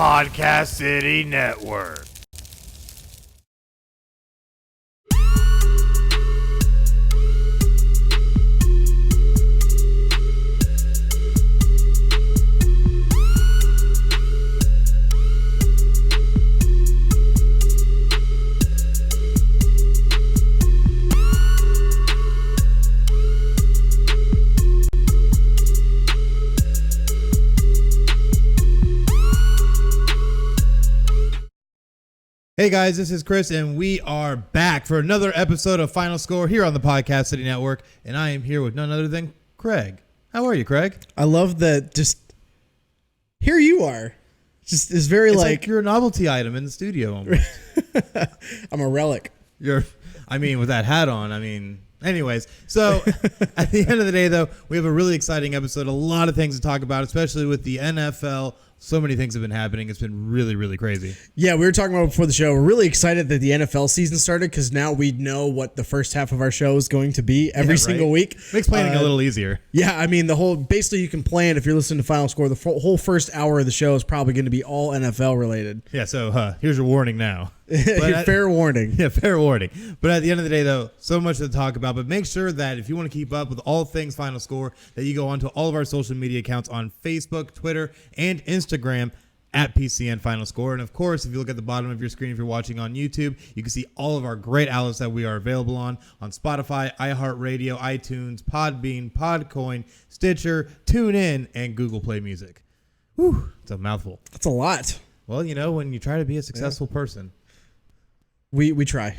Podcast City Network. Hey guys, this is Chris, and we are back for another episode of Final Score here on the Podcast City Network, and I am here with none other than Craig. How are you, Craig? I love that. Just here you are. Just is very It's like you're a novelty item in the studio almost. I'm a relic. With that hat on. Anyways, so at the end of the day, though, we have a really exciting episode. A lot of things to talk about, especially with the NFL. So many things have been happening. It's been really, really crazy. Yeah, we were talking about it before the show. We're really excited that the NFL season started because now we know what the first half of our show is going to be every single week. Makes planning a little easier. Yeah, basically you can plan if you're listening to Final Score. The whole first hour of the show is probably going to be all NFL related. Yeah, so here's your warning now. Fair warning. Yeah, fair warning. But at the end of the day, though, so much to talk about. But make sure that if you want to keep up with all things Final Score, that you go onto all of our social media accounts on Facebook, Twitter, and Instagram at PCN Final Score. And of course, if you look at the bottom of your screen, if you're watching on YouTube, you can see all of our great outlets that we are available on Spotify, iHeartRadio, iTunes, Podbean, PodCoin, Stitcher, TuneIn, and Google Play Music. Whew, it's a mouthful. That's a lot. Well, when you try to be a successful person. We try.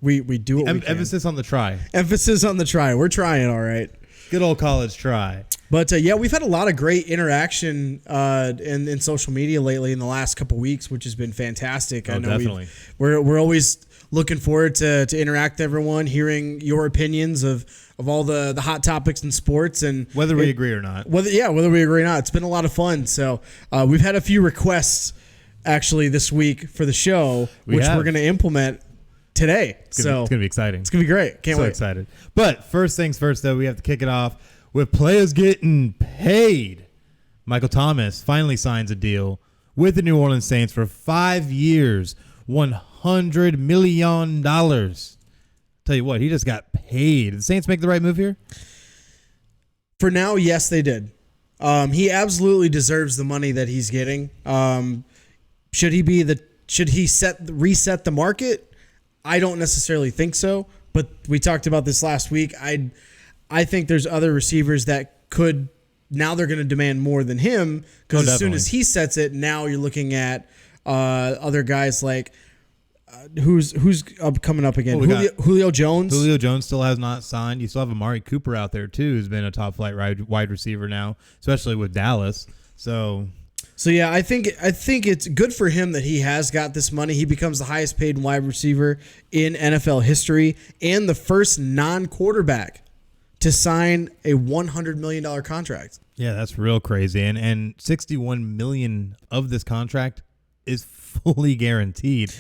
We do what we can. Emphasis on the try. Emphasis on the try. We're trying, all right. Good old college try. But yeah, we've had a lot of great interaction in social media lately in the last couple weeks, which has been fantastic. I know definitely. We're always looking forward to interact with everyone, hearing your opinions of all the hot topics in sports, and whether we agree or not. Whether we agree or not, it's been a lot of fun. So we've had a few requests actually this week for the show, we're going to implement today. It's going to be exciting. It's going to be great. Can't wait. So excited. But first things first, though, we have to kick it off with players getting paid. Michael Thomas finally signs a deal with the New Orleans Saints for 5 years, $100 million. Tell you what, he just got paid. Did the Saints make the right move here? For now, yes, they did. He absolutely deserves the money that he's getting. Should he reset the market? I don't necessarily think so, but we talked about this last week. I think there's other receivers that could, now they're going to demand more than him, because as soon as he sets it, now you're looking at other guys like who's coming up again? Julio Jones. Julio Jones still has not signed. You still have Amari Cooper out there too, who's been a top flight wide receiver now, especially with Dallas. So yeah, I think it's good for him that he has got this money. He becomes the highest paid wide receiver in NFL history and the first non-quarterback to sign a $100 million contract. Yeah, that's real crazy. And $61 million of this contract is fully guaranteed.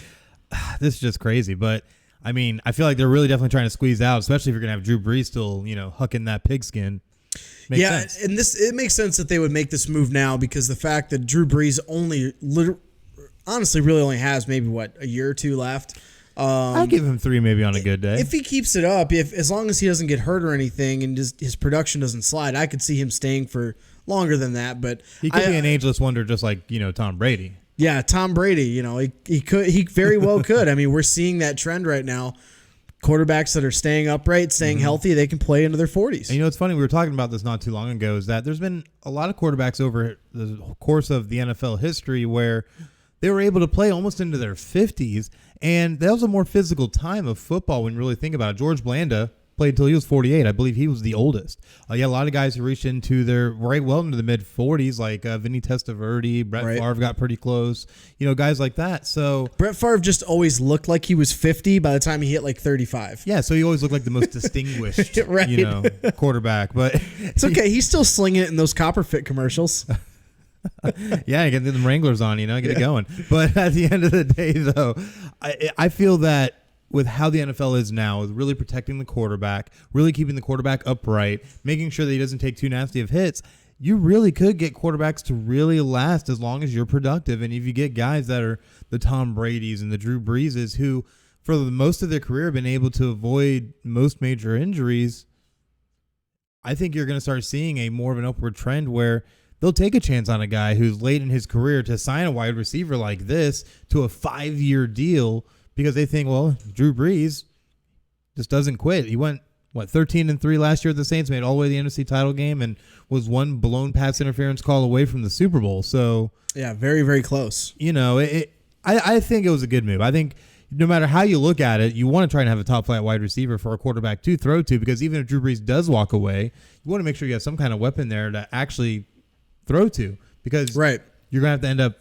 This is just crazy. But, I feel like they're really definitely trying to squeeze out, especially if you're going to have Drew Brees still, hucking that pigskin. Makes sense. And it makes sense that they would make this move now, because the fact that Drew Brees honestly really only has maybe a year or two left. I'll give him 3 maybe on a good day. If he keeps it up, as long as he doesn't get hurt or anything and his production doesn't slide, I could see him staying for longer than that. But he could be an ageless wonder, just like Tom Brady. Yeah, Tom Brady. He very well could. We're seeing that trend right now. Quarterbacks that are staying upright, staying healthy, they can play into their 40s. And it's funny, we were talking about this not too long ago, is that there's been a lot of quarterbacks over the course of the NFL history where they were able to play almost into their 50s, and that was a more physical time of football when you really think about it. George Blanda played until he was 48. I believe he was the oldest. A lot of guys who reached into their into the mid 40s, like Vinny Testaverde, Brett Favre got pretty close. Guys like that. So Brett Favre just always looked like he was 50 by the time he hit 35. Yeah, so he always looked like the most distinguished, quarterback. But it's okay. He's still slinging it in those Copper Fit commercials. Yeah, get them Wranglers on, get it going. But at the end of the day, though, I feel that with how the NFL is now, with really protecting the quarterback, really keeping the quarterback upright, making sure that he doesn't take too nasty of hits, you really could get quarterbacks to really last as long as you're productive. And if you get guys that are the Tom Brady's and the Drew Breeses who, for the most of their career, have been able to avoid most major injuries, I think you're going to start seeing a more of an upward trend where they'll take a chance on a guy who's late in his career to sign a wide receiver like this to a 5-year deal because they think, well, Drew Brees just doesn't quit. He went, 13-3 last year at the Saints, made all the way to the NFC title game, and was one blown pass interference call away from the Super Bowl. So, yeah, very, very close. I think it was a good move. I think no matter how you look at it, you want to try and have a top flight wide receiver for a quarterback to throw to, because even if Drew Brees does walk away, you want to make sure you have some kind of weapon there to actually throw to, because you're going to have to end up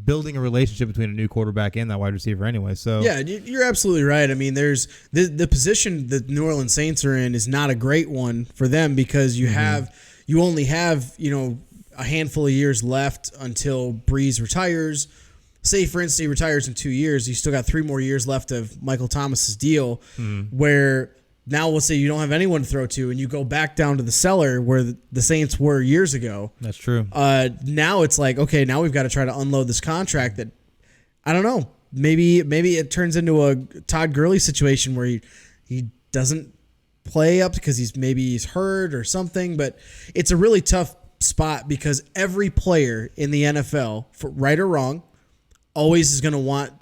building a relationship between a new quarterback and that wide receiver anyway. So yeah, you're absolutely right. I mean, there's the position that New Orleans Saints are in is not a great one for them because you only have a handful of years left until Brees retires. Say, for instance, he retires in 2 years. You still got 3 more years left of Michael Thomas's deal, where now we'll say you don't have anyone to throw to, and you go back down to the cellar where the Saints were years ago. That's true. Now it's like, okay, now we've got to try to unload this contract that, I don't know, maybe it turns into a Todd Gurley situation where he doesn't play up because he's hurt or something, but it's a really tough spot because every player in the NFL, for right or wrong, always is going to want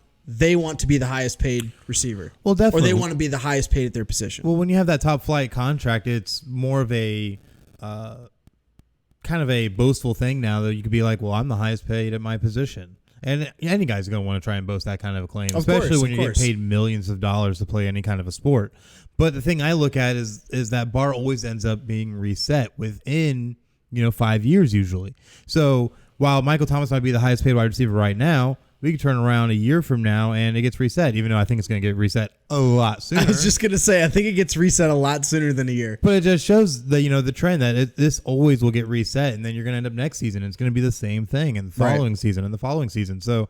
to be the highest paid receiver. Well, definitely. Or they want to be the highest paid at their position. Well, when you have that top flight contract, it's more of a kind of a boastful thing now that you could be like, well, I'm the highest paid at my position. And any guy's going to want to try and boast that kind of a claim, especially when you get paid millions of dollars to play any kind of a sport. But the thing I look at is that bar always ends up being reset within 5 years usually. So while Michael Thomas might be the highest paid wide receiver right now, we could turn around a year from now and it gets reset, even though I think it's going to get reset a lot sooner. I was just going to say, I think it gets reset a lot sooner than a year. But it just shows the trend that this always will get reset, and then you're going to end up next season, and it's going to be the same thing, and the following season, and the following season. So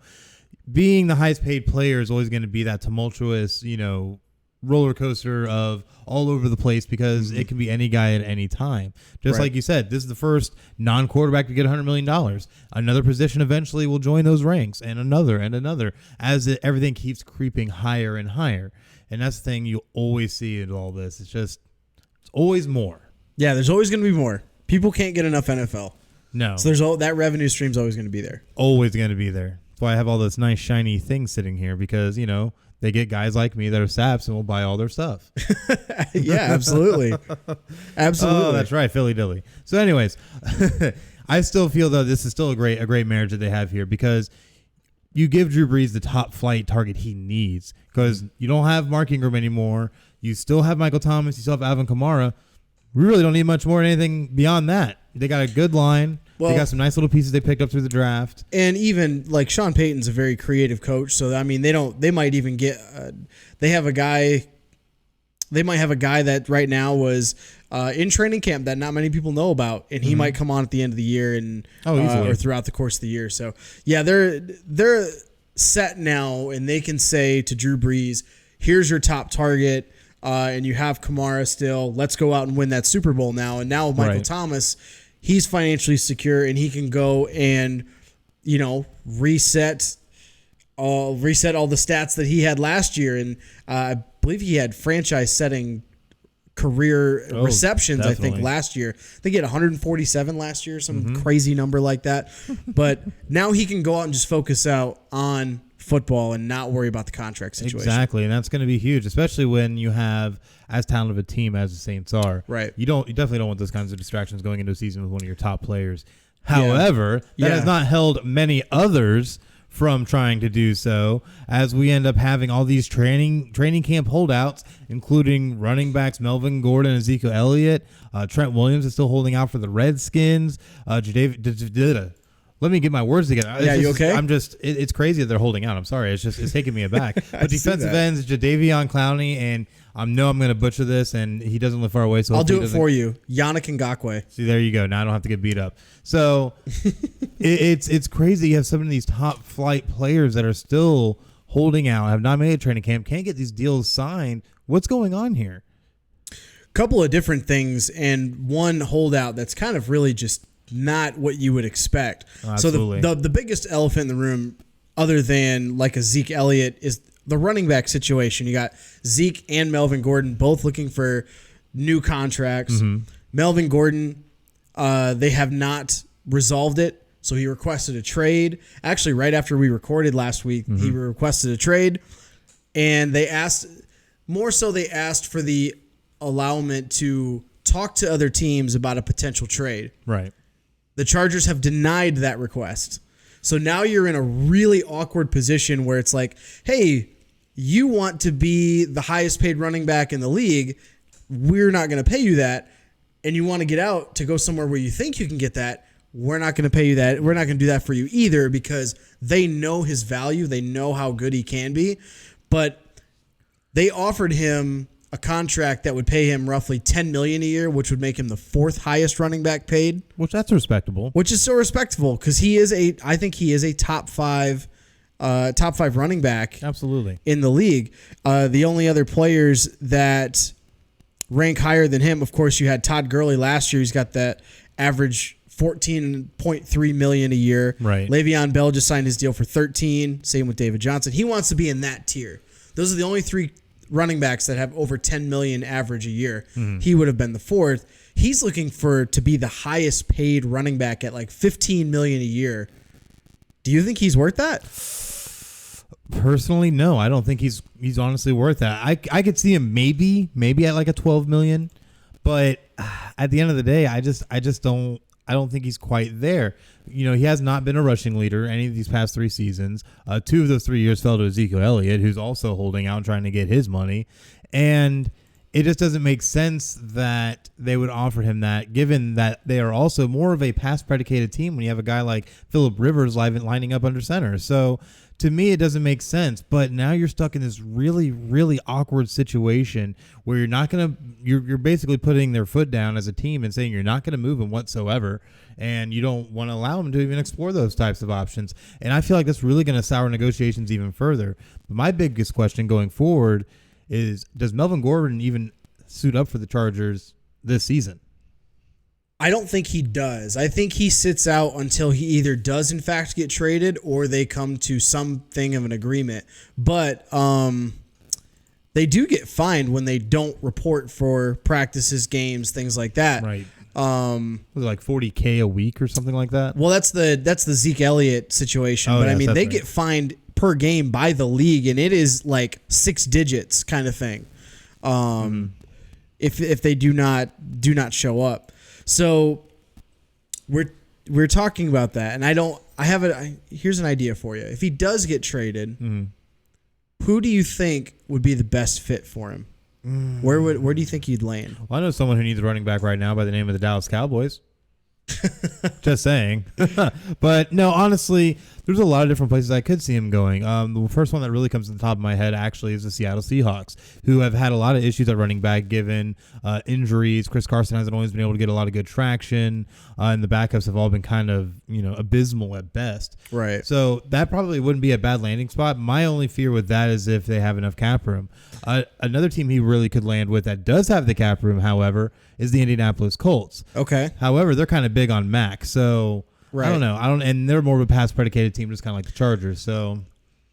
being the highest paid player is always going to be that tumultuous, roller coaster of all over the place because it can be any guy at any time. Just like you said, this is the first non-quarterback to get $100 million. Another position eventually will join those ranks, and another, as everything keeps creeping higher and higher. And that's the thing you always see in all this. It's always more. Yeah, there's always going to be more. People can't get enough NFL. No. So that revenue stream's always going to be there. Always going to be there. That's why I have all this nice shiny things sitting here because, they get guys like me that are saps and will buy all their stuff. Yeah, absolutely. Absolutely. Oh, that's right. Philly Dilly. So anyways, I still feel though this is still a great marriage that they have here because you give Drew Brees the top flight target he needs because you don't have Mark Ingram anymore. You still have Michael Thomas. You still have Alvin Kamara. We really don't need much more anything beyond that. They got a good line. Well, they got some nice little pieces they picked up through the draft. And even like Sean Payton's a very creative coach. So, I mean, they might even get, they might have a guy that right now was in training camp that not many people know about. And he might come on at the end of the year and or throughout the course of the year. So, yeah, they're set now and they can say to Drew Brees, here's your top target. And you have Kamara still. Let's go out and win that Super Bowl now. And now Michael Thomas, he's financially secure and he can go and, reset all the stats that he had last year. And I believe he had franchise-setting career receptions, definitely. I think, last year. I think he had 147 last year, some crazy number like that. But now he can go out and just focus out on football and not worry about the contract situation. Exactly, and that's going to be huge, especially when you have as talented of a team as the Saints are. Right. You definitely don't want those kinds of distractions going into a season with one of your top players. However, that has not held many others from trying to do so, as we end up having all these training camp holdouts, including running backs Melvin Gordon and Ezekiel Elliott. Trent Williams is still holding out for the Redskins. Let me get my words together. You okay? It's crazy that they're holding out. I'm sorry. It's taking me aback. But defensive ends, Jadeveon Clowney, and I know I'm going to butcher this, and he doesn't live far away. So I'll do it for you. Yannick Ngakoue. See, there you go. Now I don't have to get beat up. So it's crazy. You have some of these top flight players that are still holding out, have not made a training camp, can't get these deals signed. What's going on here? Couple of different things, and one holdout that's kind of really just not what you would expect. Absolutely. So the biggest elephant in the room, other than like a Zeke Elliott, is the running back situation. You got Zeke and Melvin Gordon both looking for new contracts. Melvin Gordon, they have not resolved it, so he requested a trade. Actually, right after we recorded last week, he requested a trade, and they asked for the allowance to talk to other teams about a potential trade. Right. The Chargers have denied that request. So now you're in a really awkward position where it's like, hey, you want to be the highest paid running back in the league. We're not going to pay you that. And you want to get out to go somewhere where you think you can get that. We're not going to pay you that. We're not going to do that for you either, because they know his value. They know how good he can be. But they offered him a contract that would pay him roughly $10 million a year, which would make him the fourth highest running back paid. Which that's respectable. Which is so respectable, because I think he is a top five running back. Absolutely. In the league. The only other players that rank higher than him, of course, you had Todd Gurley last year. He's got that average $14.3 million a year. Right. Le'Veon Bell just signed his deal for $13. Same with David Johnson. He wants to be in that tier. Those are the only three running backs that have over $10 million average a year. He would have been the fourth. He's looking to be the highest paid running back at like $15 million a year. Do you think he's worth that? Personally, no. I don't think he's honestly worth that. I could see him maybe at like a $12 million, but at the end of the day, I don't think he's quite there. You know, he has not been a rushing leader any of these past 3 seasons. 2 of those 3 years fell to Ezekiel Elliott, who's also holding out and trying to get his money. And it just doesn't make sense that they would offer him that, given that they are also more of a pass-predicated team when you have a guy like Phillip Rivers lining up under center. So to me, it doesn't make sense. But now you're stuck in this really, really awkward situation where you're basically putting their foot down as a team and saying you're not going to move him whatsoever. And you don't want to allow him to even explore those types of options. And I feel like that's really going to sour negotiations even further. But my biggest question going forward is, does Melvin Gordon even suit up for the Chargers this season? I don't think he does. I think he sits out until he either does in fact get traded or they come to something of an agreement. But they do get fined when they don't report for practices, games, things like that. Right. Was it like $40K a week or something like that? Well, that's the Zeke Elliott situation. But yes, I mean, they get fined per game by the league, and it is like 6 digits kind of thing. If they do not show up. So we're talking about that, and here's an idea for you. If he does get traded, who do you think would be the best fit for him? Where do you think he'd land? Well, I know someone who needs a running back right now by the name of the Dallas Cowboys. Just saying. But no, honestly, there's a lot of different places I could see him going. The first one that really comes to the top of my head actually is the Seattle Seahawks, who have had a lot of issues at running back given injuries. Chris Carson hasn't always been able to get a lot of good traction, and the backups have all been kind of abysmal at best. Right. So that probably wouldn't be a bad landing spot. My only fear with that is if they have enough cap room. Another team he really could land with that does have the cap room, however, is the Indianapolis Colts. Okay. However, they're kind of big on Mac, so right. I don't know. and they're more of a pass predicated team, just kind of like the Chargers. So,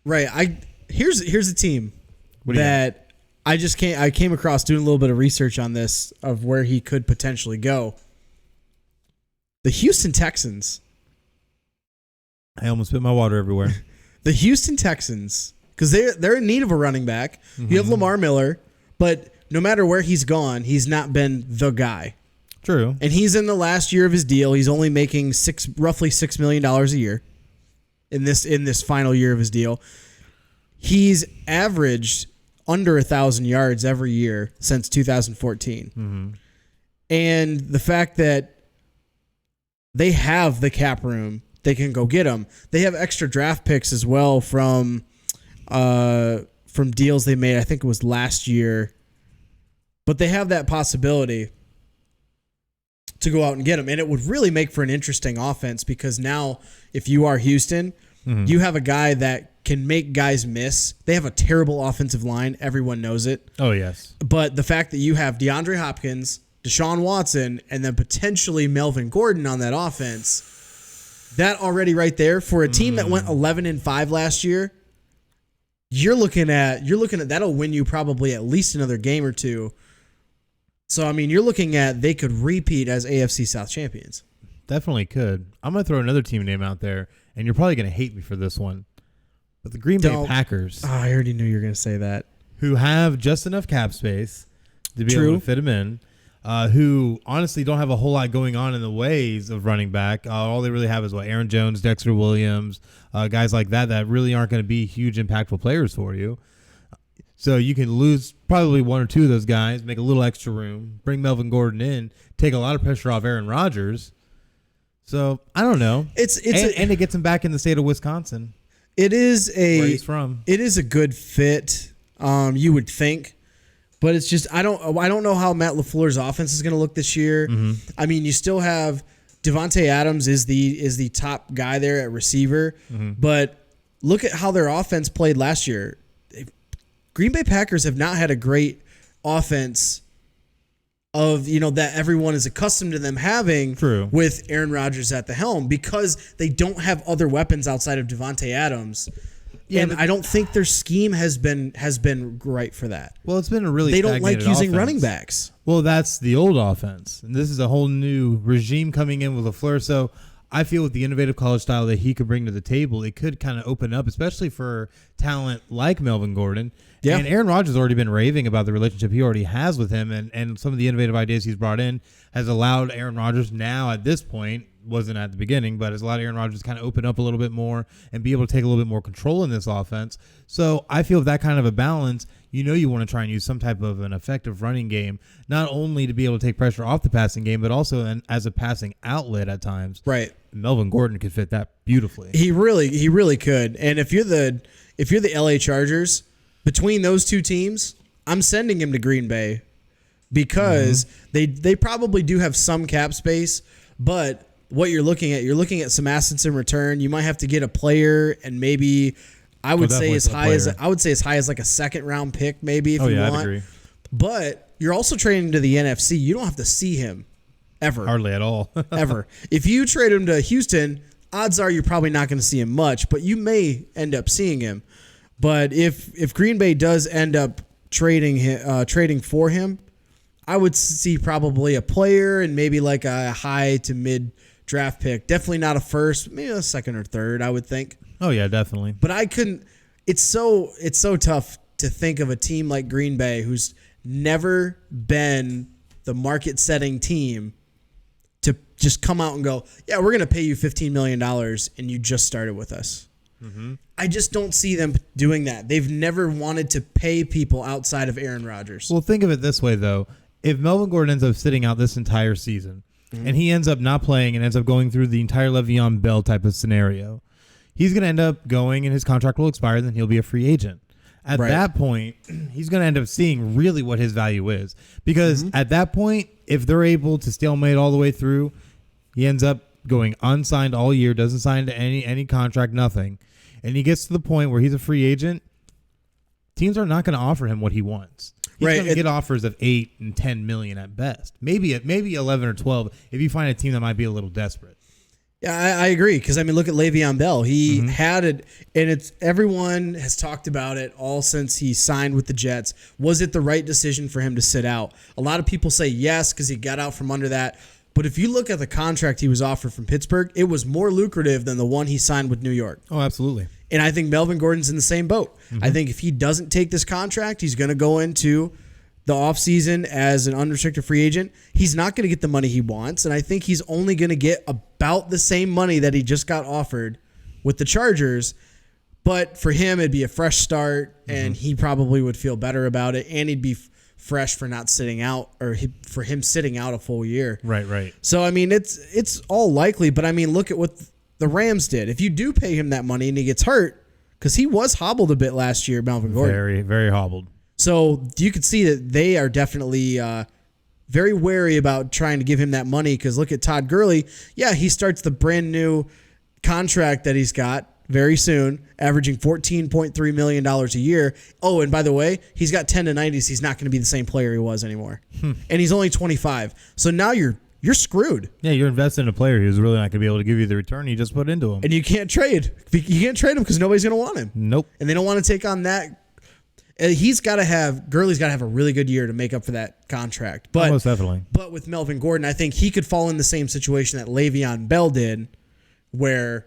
right. Here's a team that I came across doing a little bit of research on this of where he could potentially go. The Houston Texans. I almost spit my water everywhere. The Houston Texans, because they're in need of a running back. You have Lamar Miller, but no matter where he's gone, he's not been the guy. True. And he's in the last year of his deal. He's only making roughly $6 million a year in this final year of his deal. He's averaged under 1,000 yards every year since 2014. And the fact that they have the cap room, they can go get him. They have extra draft picks as well from deals they made. I think it was last year. But they have that possibility to go out and get him. And it would really make for an interesting offense, because now if you are Houston, you have a guy that can make guys miss. They have a terrible offensive line. Everyone knows it. Oh, yes. But the fact that you have DeAndre Hopkins, Deshaun Watson, and then potentially Melvin Gordon on that offense, that already right there for a team that went 11-5 last year, you're looking at that'll win you probably at least another game or two. So I mean, you're looking at they could repeat as AFC South champions. Definitely could. I'm going to throw another team name out there, and you're probably going to hate me for this one. But the Green Bay Packers. Oh, I already knew you were going to say that. Who have just enough cap space to be able to fit them in. Who honestly don't have a whole lot going on in the ways of running back. All they really have is Aaron Jones, Dexter Williams, guys like that really aren't going to be huge impactful players for you. So you can lose probably one or two of those guys, make a little extra room, bring Melvin Gordon in, take a lot of pressure off Aaron Rodgers. So I don't know. And it gets him back in the state of Wisconsin. It is where he's from. It is a good fit. You would think, but it's just I don't know how Matt LaFleur's offense is going to look this year. Mm-hmm. I mean, you still have Devontae Adams is the top guy there at receiver, but look at how their offense played last year. Green Bay Packers have not had a great offense of, that everyone is accustomed to them having. True. With Aaron Rodgers at the helm, because they don't have other weapons outside of Devontae Adams. Yeah, and I don't think their scheme has been right for that. Well, it's been a really they don't like using offense. Running backs. Well, that's the old offense, and this is a whole new regime coming in with LaFleur. So I feel with the innovative college style that he could bring to the table, it could kind of open up, especially for talent like Melvin Gordon. Yeah. And Aaron Rodgers has already been raving about the relationship he already has with him, and some of the innovative ideas he's brought in has allowed Aaron Rodgers now at this point, wasn't at the beginning, but has allowed Aaron Rodgers to kind of open up a little bit more and be able to take a little bit more control in this offense. So I feel with that kind of a balance, you want to try and use some type of an effective running game, not only to be able to take pressure off the passing game, but also as a passing outlet at times. Right. Melvin Gordon could fit that beautifully. He really could. And if you're the LA Chargers, between those two teams, I'm sending him to Green Bay because they probably do have some cap space, but what you're looking at some assets in return. You might have to get a player, and maybe I would say as high as like a second round pick, maybe if you want. I'd agree. But you're also trading to the NFC. You don't have to see him ever. Hardly at all. Ever. If you trade him to Houston, odds are you're probably not going to see him much, but you may end up seeing him. But if Green Bay does end up trading for him, I would see probably a player and maybe like a high to mid draft pick. Definitely not a first, maybe a second or third, I would think. Oh yeah, definitely. But I couldn't. It's so tough to think of a team like Green Bay who's never been the market setting team to just come out and go, yeah, we're going to pay you $15 million and you just started with us. Mm-hmm. I just don't see them doing that. They've never wanted to pay people outside of Aaron Rodgers. Well, think of it this way, though. If Melvin Gordon ends up sitting out this entire season and he ends up not playing and ends up going through the entire Le'Veon Bell type of scenario, he's going to end up going and his contract will expire, then he'll be a free agent. At that point, he's going to end up seeing really what his value is. Because at that point, if they're able to stalemate all the way through, he ends up going unsigned all year, doesn't sign to any contract, nothing. And he gets to the point where he's a free agent, teams are not going to offer him what he wants. He's going to get offers of 8 and 10 million at best. Maybe 11 or 12 if you find a team that might be a little desperate. Yeah, I agree. Because, I mean, look at Le'Veon Bell. He had it, and everyone has talked about it all since he signed with the Jets. Was it the right decision for him to sit out? A lot of people say yes because he got out from under that. But if you look at the contract he was offered from Pittsburgh, it was more lucrative than the one he signed with New York. Oh, absolutely. And I think Melvin Gordon's in the same boat. I think if he doesn't take this contract, he's going to go into the offseason as an unrestricted free agent. He's not going to get the money he wants, and I think he's only going to get about the same money that he just got offered with the Chargers. But for him, it'd be a fresh start, and he probably would feel better about it, and he'd be fresh for not sitting out, or for him sitting out a full year. Right. So, I mean, it's all likely, but I mean, look at what the Rams did. If you do pay him that money and he gets hurt, because he was hobbled a bit last year, Melvin Gordon. Very, very hobbled. So you could see that they are definitely very wary about trying to give him that money, because look at Todd Gurley. Yeah, he starts the brand new contract that he's got, very soon, averaging $14.3 million a year. Oh, and by the way, he's got 10 to 90s. He's not going to be the same player he was anymore. And he's only 25. So now you're screwed. Yeah, you're investing in a player who's really not going to be able to give you the return you just put into him. And you can't trade. You can't trade him because nobody's going to want him. Nope. And they don't want to take on that. Gurley's got to have a really good year to make up for that contract. But most definitely. But with Melvin Gordon, I think he could fall in the same situation that Le'Veon Bell did, where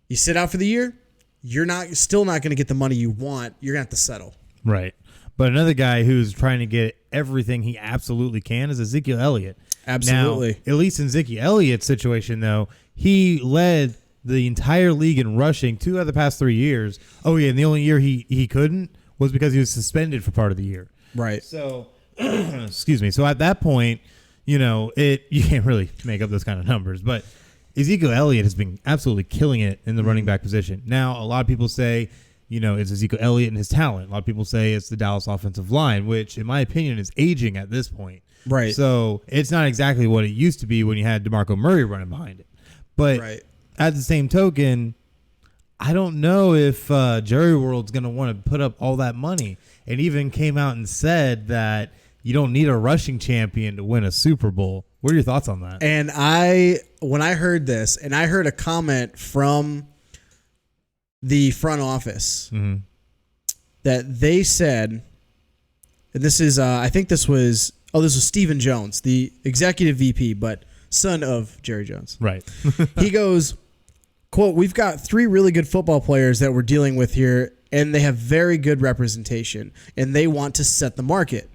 you sit out for the year, you're still not going to get the money you want. You're going to have to settle. Right. But another guy who's trying to get everything he absolutely can is Ezekiel Elliott. Absolutely. Now, at least in Ezekiel Elliott's situation, though, he led the entire league in rushing 2 out of the past 3 years. Oh, yeah, and the only year he couldn't was because he was suspended for part of the year. Right. So, excuse me. So at that point, you can't really make up those kind of numbers. But Ezekiel Elliott has been absolutely killing it in the running back position. Now, a lot of people say, it's Ezekiel Elliott and his talent. A lot of people say it's the Dallas offensive line, which, in my opinion, is aging at this point. Right. So it's not exactly what it used to be when you had DeMarco Murray running behind it. But at the same token, I don't know if Jerry World's going to want to put up all that money. And even came out and said that you don't need a rushing champion to win a Super Bowl. What are your thoughts on that? And when I heard this, and I heard a comment from the front office that they said, and this is, I think this was Stephen Jones, the executive VP, but son of Jerry Jones. Right. He goes, quote, "We've got 3 really good football players that we're dealing with here, and they have very good representation, and they want to set the market.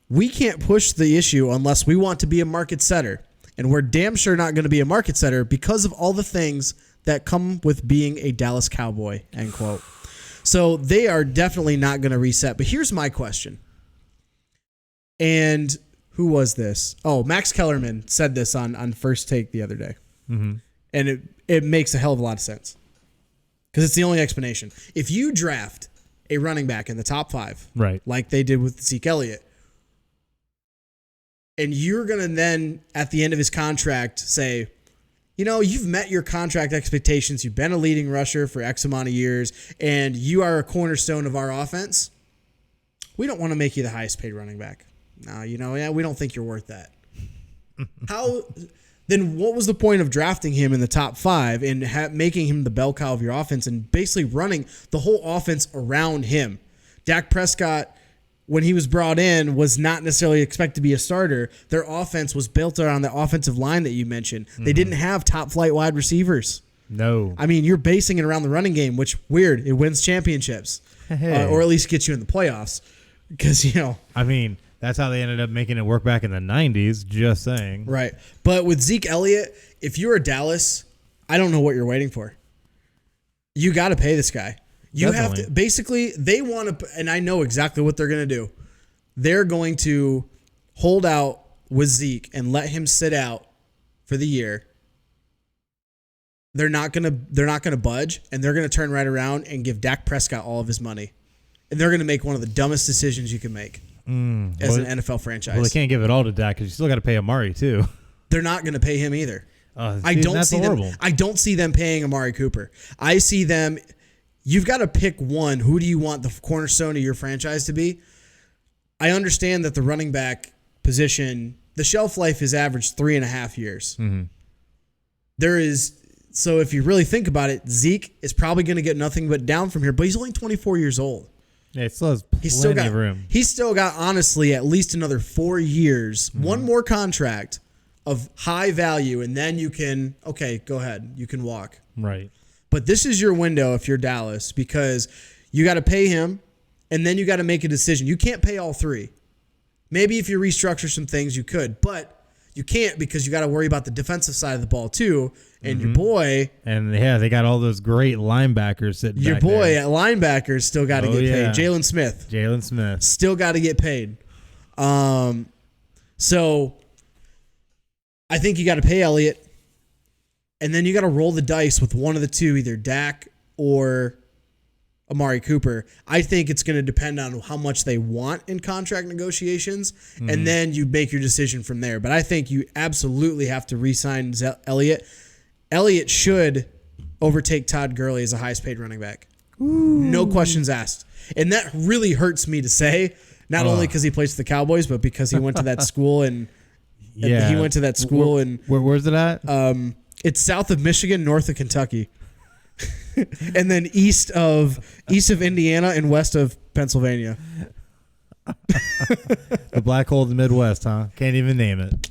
We can't push the issue unless we want to be a market setter, and we're damn sure not going to be a market setter because of all the things that come with being a Dallas Cowboy," end quote. So they are definitely not going to reset. But here's my question. And who was this? Oh, Max Kellerman said this on First Take the other day. And it makes a hell of a lot of sense because it's the only explanation. If you draft a running back in the top 5, right, like they did with Zeke Elliott, and you're going to then, at the end of his contract, say, you've met your contract expectations. You've been a leading rusher for X amount of years, and you are a cornerstone of our offense. We don't want to make you the highest paid running back. No, we don't think you're worth that. Then what was the point of drafting him in the top 5 and making him the bell cow of your offense and basically running the whole offense around him? Dak Prescott, when he was brought in, was not necessarily expected to be a starter. Their offense was built around the offensive line that you mentioned. They didn't have top flight wide receivers. No. I mean, you're basing it around the running game, which, weird, it wins championships. Or at least gets you in the playoffs. Because, I mean, that's how they ended up making it work back in the 90s, just saying. Right. But with Zeke Elliott, if you're a Dallas, I don't know what you're waiting for. You got to pay this guy. You Definitely. have to, basically, they want to, and I know exactly what they're going to do. They're going to hold out with Zeke and let him sit out for the year. They're not going to budge, and they're going to turn right around and give Dak Prescott all of his money. And they're going to make one of the dumbest decisions you can make as an NFL franchise. Well, they can't give it all to Dak because you still got to pay Amari too. They're not going to pay him either. I don't see them paying Amari Cooper. I see them. You've got to pick one. Who do you want the cornerstone of your franchise to be? I understand that the running back position, the shelf life is average 3.5 years. So if you really think about it, Zeke is probably going to get nothing but down from here, but he's only 24 years old. Yeah, it still has plenty of room. He's still got, honestly, at least another 4 years, one more contract of high value, and then you can, okay, go ahead. You can walk. Right. But this is your window if you're Dallas because you got to pay him, and then you got to make a decision. You can't pay all 3. Maybe if you restructure some things, you could, but you can't because you got to worry about the defensive side of the ball too. And your boy, and yeah, they got all those great linebackers sitting. Your back boy there. at linebackers still got to get paid. Jalen Smith still got to get paid. So I think you got to pay Elliott, and then you got to roll the dice with one of the two, either Dak or Amari Cooper. I think it's going to depend on how much they want in contract negotiations, and then you make your decision from there. But I think you absolutely have to re-sign Elliott. Elliott should overtake Todd Gurley as the highest paid running back. Ooh. No questions asked. And that really hurts me to say, not only because he plays for the Cowboys, but because he went to that school and he went to that school where's it at? It's south of Michigan, north of Kentucky, and then east of Indiana and west of Pennsylvania. The black hole of the Midwest, huh? Can't even name it.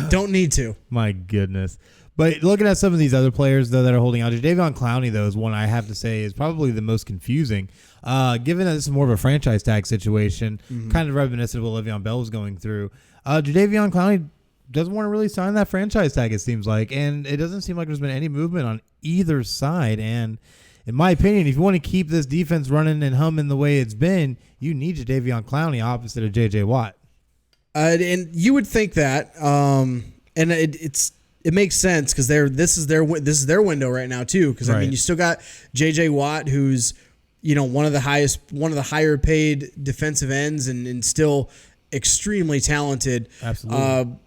Don't need to. My goodness. But looking at some of these other players, though, that are holding out, Jadeveon Clowney, though, is one I have to say is probably the most confusing. Given that this is more of a franchise tag situation, kind of reminiscent of what Le'Veon Bell was going through, Jadeveon Clowney doesn't want to really sign that franchise tag, it seems like. And it doesn't seem like there's been any movement on either side. And in my opinion, if you want to keep this defense running and humming the way it's been, you need Jadeveon Clowney opposite of J.J. Watt. And you would think that, and it makes sense because this is their window right now too. Because I mean, you still got J.J. Watt, who's one of the higher paid defensive ends, and still extremely talented. Absolutely.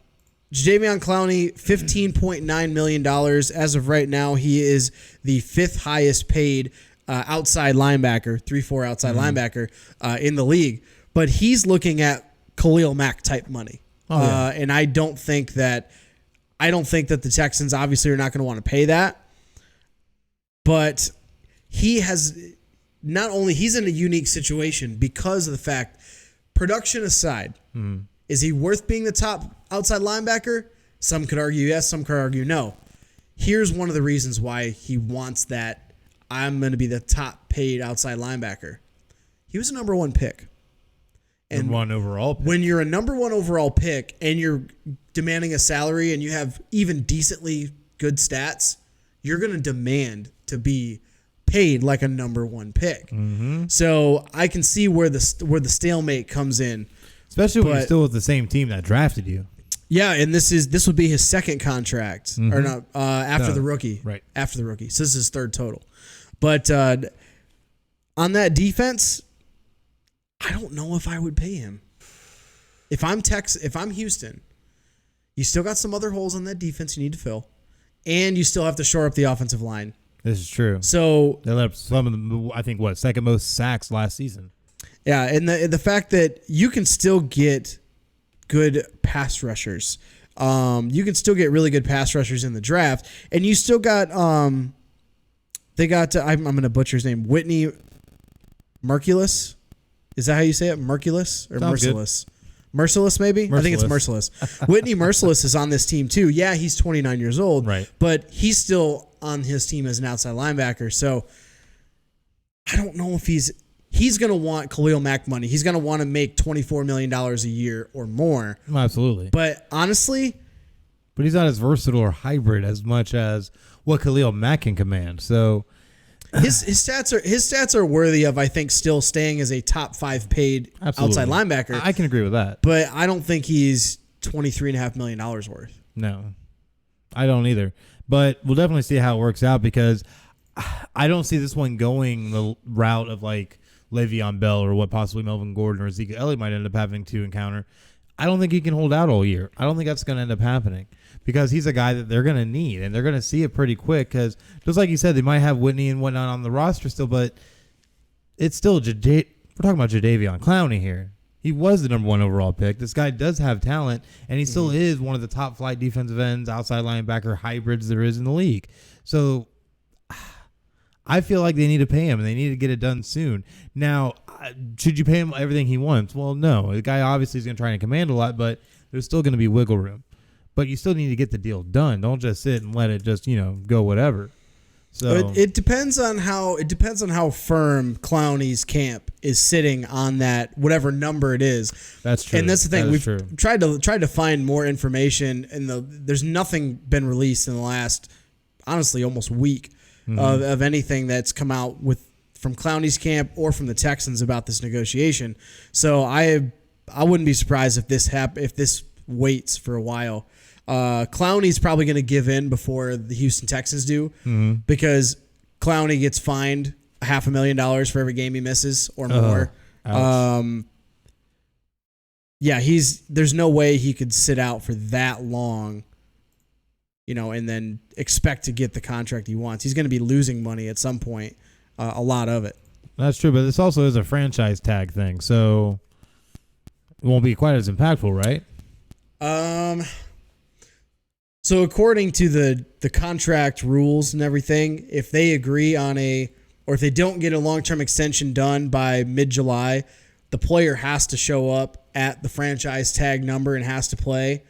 Jadeveon Clowney, $15.9 million as of right now. He is the 5th highest paid outside linebacker, 3-4 outside linebacker in the league. But he's looking at Khalil Mack type money, and I don't think that the Texans obviously are not going to want to pay that. But he's in a unique situation because of the fact, production aside, is he worth being the top outside linebacker? Some could argue yes, some could argue no. Here's one of the reasons why he wants that. I'm going to be the top paid outside linebacker. He was a number 1 pick. And #1 overall pick. When you're a number 1 overall pick and you're demanding a salary and you have even decently good stats, you're going to demand to be paid like a number 1 pick. So I can see where the stalemate comes in, especially when you're still with the same team that drafted you. Yeah, and this would be his 2nd contract, or not after the rookie, right? After the rookie, so this is his 3rd total. But on that defense, I don't know if I would pay him. If I'm Houston, you still got some other holes on that defense you need to fill, and you still have to shore up the offensive line. This is true. So they let up some of them. I think second most sacks last season. Yeah, and the fact that you can still get good pass rushers, you can still get really good pass rushers in the draft, and you still got they got I'm going to butcher his name, Whitney Mercilus. Is that how you say it? Mercilus or Sounds Merciless? Good. Merciless, maybe? Merciless. I think it's Merciless. Whitney Mercilus is on this team too. Yeah, he's 29 years old, right? But he's still on his team as an outside linebacker. So I don't know if he's going to want Khalil Mack money. He's going to want to make $24 million a year or more. Absolutely. But honestly, he's not as versatile or hybrid as much as what Khalil Mack can command. So his stats are worthy of, I think, still staying as a top 5 paid outside linebacker. I can agree with that. But I don't think he's $23.5 million worth. No, I don't either. But we'll definitely see how it works out, because I don't see this one going the route of like Le'Veon Bell or what possibly Melvin Gordon or Ezekiel Elliott might end up having to encounter. I don't think he can hold out all year. I don't think that's going to end up happening, because he's a guy that they're going to need, and they're going to see it pretty quick, because just like you said, they might have Whitney and whatnot on the roster still, but it's still we're talking about Jadeveon Clowney here. He was the number 1 overall pick. This guy does have talent, and he still is one of the top flight defensive ends, outside linebacker hybrids there is in the league. So I feel like they need to pay him, and they need to get it done soon. Now, should you pay him everything he wants? Well, no. The guy obviously is going to try and command a lot, but there's still going to be wiggle room. But you still need to get the deal done. Don't just sit and let it just, go whatever. So it depends on how firm Clowney's camp is sitting on that whatever number it is. That's true. And that's the thing. We've tried to find more information, and there's nothing been released in the last, honestly, almost week of anything that's come out from Clowney's camp or from the Texans about this negotiation. So I wouldn't be surprised if this waits for a while. Clowney's probably going to give in before the Houston Texans do, because Clowney gets fined $500,000 for every game he misses or more. Yeah, there's no way he could sit out for that long and then expect to get the contract he wants. He's going to be losing money at some point, a lot of it. That's true, but this also is a franchise tag thing, so it won't be quite as impactful, right? So according to the contract rules and everything, if they agree on or if they don't get a long-term extension done by mid-July, the player has to show up at the franchise tag number and has to play,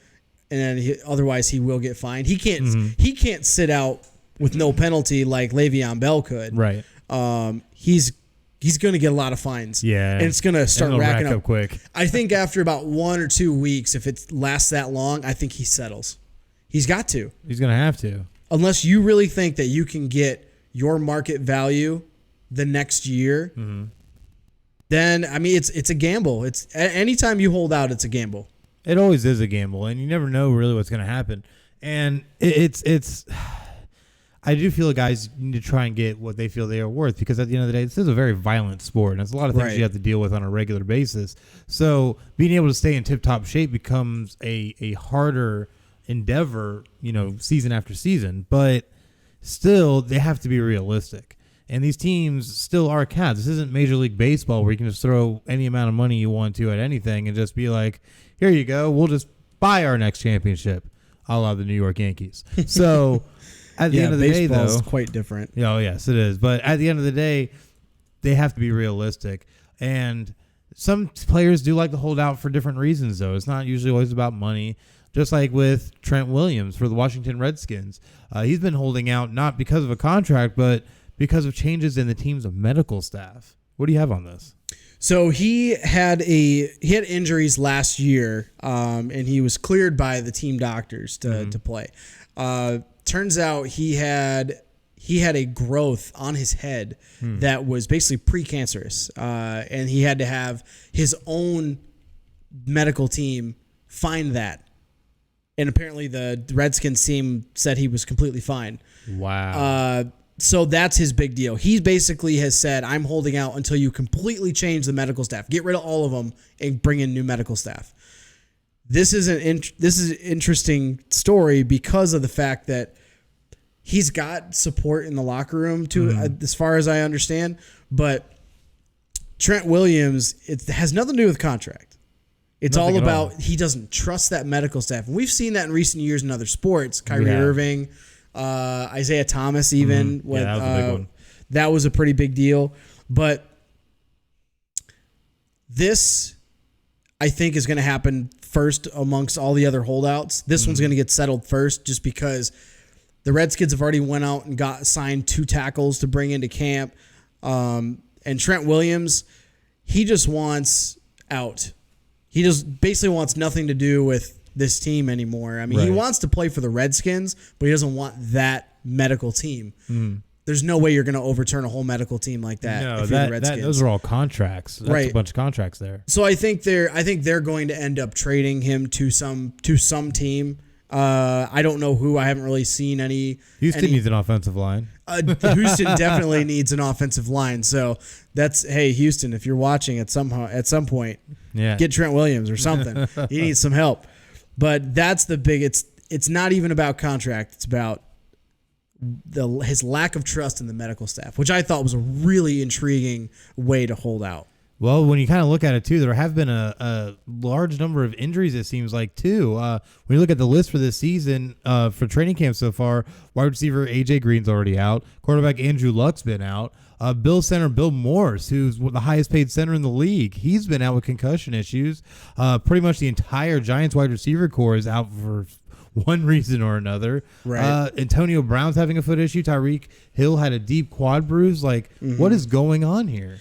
and then otherwise he will get fined. He can't sit out with no penalty like Le'Veon Bell could. Right. He's going to get a lot of fines. Yeah. And it's going to start racking up quick. I think after about 1 or 2 weeks, if it lasts that long, I think he settles. He's got to. He's going to have to. Unless you really think that you can get your market value the next year, then, I mean, it's a gamble. It's anytime you hold out, it's a gamble. It always is a gamble, and you never know really what's going to happen. And it's I do feel like guys need to try and get what they feel they are worth, because at the end of the day, this is a very violent sport, and it's a lot of things you have to deal with on a regular basis. So being able to stay in tip-top shape becomes a harder endeavor, season after season. But still, they have to be realistic. And these teams still are cats. This isn't Major League Baseball where you can just throw any amount of money you want to at anything and just be like, here you go, we'll just buy our next championship, a la the New York Yankees. So at the end of the day, though, baseball's quite different. Oh, yes, it is. But at the end of the day, they have to be realistic. And some players do like to hold out for different reasons, though. It's not usually always about money. Just like with Trent Williams for the Washington Redskins. He's been holding out not because of a contract, but because of changes in the team's medical staff. What do you have on this? So he had injuries last year, and he was cleared by the team doctors to play. Turns out he had a growth on his head that was basically precancerous, and he had to have his own medical team find that. And apparently the Redskins team said he was completely fine. Wow. So that's his big deal. He basically has said, I'm holding out until you completely change the medical staff. Get rid of all of them and bring in new medical staff. This is an interesting story because of the fact that he's got support in the locker room too, as far as I understand. But Trent Williams, it has nothing to do with contract. It's all about he doesn't trust that medical staff. And we've seen that in recent years in other sports. Kyrie Irving, Isaiah Thomas even. Yeah, that was a big one. That was a pretty big deal. But this, I think, is going to happen first amongst all the other holdouts. This one's going to get settled first just because the Redskins have already went out and signed 2 tackles to bring into camp. And Trent Williams, he just wants out. He just basically wants nothing to do with this team anymore. I mean, he wants to play for the Redskins, but he doesn't want that medical team. There's no way you're going to overturn a whole medical team like that. No, if you're the Redskins. those are all contracts. That's a bunch of contracts there. So I think they're going to end up trading him to some team. I don't know who. I haven't really seen any. Houston needs an offensive line. Houston definitely needs an offensive line. So hey, Houston, if you're watching at some point, get Trent Williams or something. He needs some help. But that's the big. It's not even about contract. It's about his lack of trust in the medical staff, which I thought was a really intriguing way to hold out. Well, when you kind of look at it, too, there have been a large number of injuries, it seems like, too. When you look at the list for this season, for training camp so far, wide receiver A.J. Green's already out. Quarterback Andrew Luck's been out. Center Bill Morse, who's the highest paid center in the league, he's been out with concussion issues. Pretty much the entire Giants wide receiver core is out for one reason or another. Right. Antonio Brown's having a foot issue. Tyreek Hill had a deep quad bruise. What is going on here?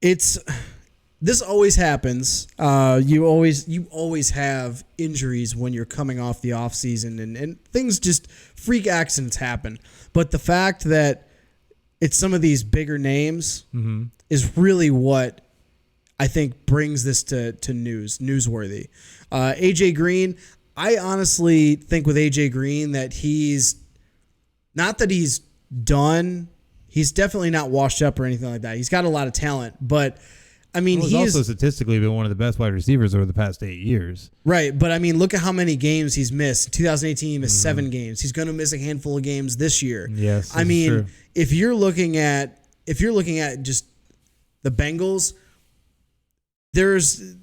This always happens. You always have injuries when you're coming off the off season, and things just freak accidents happen. But the fact that it's some of these bigger names is really what I think brings this to newsworthy. AJ Green, I honestly think with AJ Green that he's done. He's definitely not washed up or anything like that. He's got a lot of talent, but I mean, he's also statistically been one of the best wide receivers over the past 8 years. Right, but I mean, look at how many games he's missed. In 2018, he missed 7 games. He's going to miss a handful of games this year. Yes, I mean, true. if you're looking at just the Bengals, this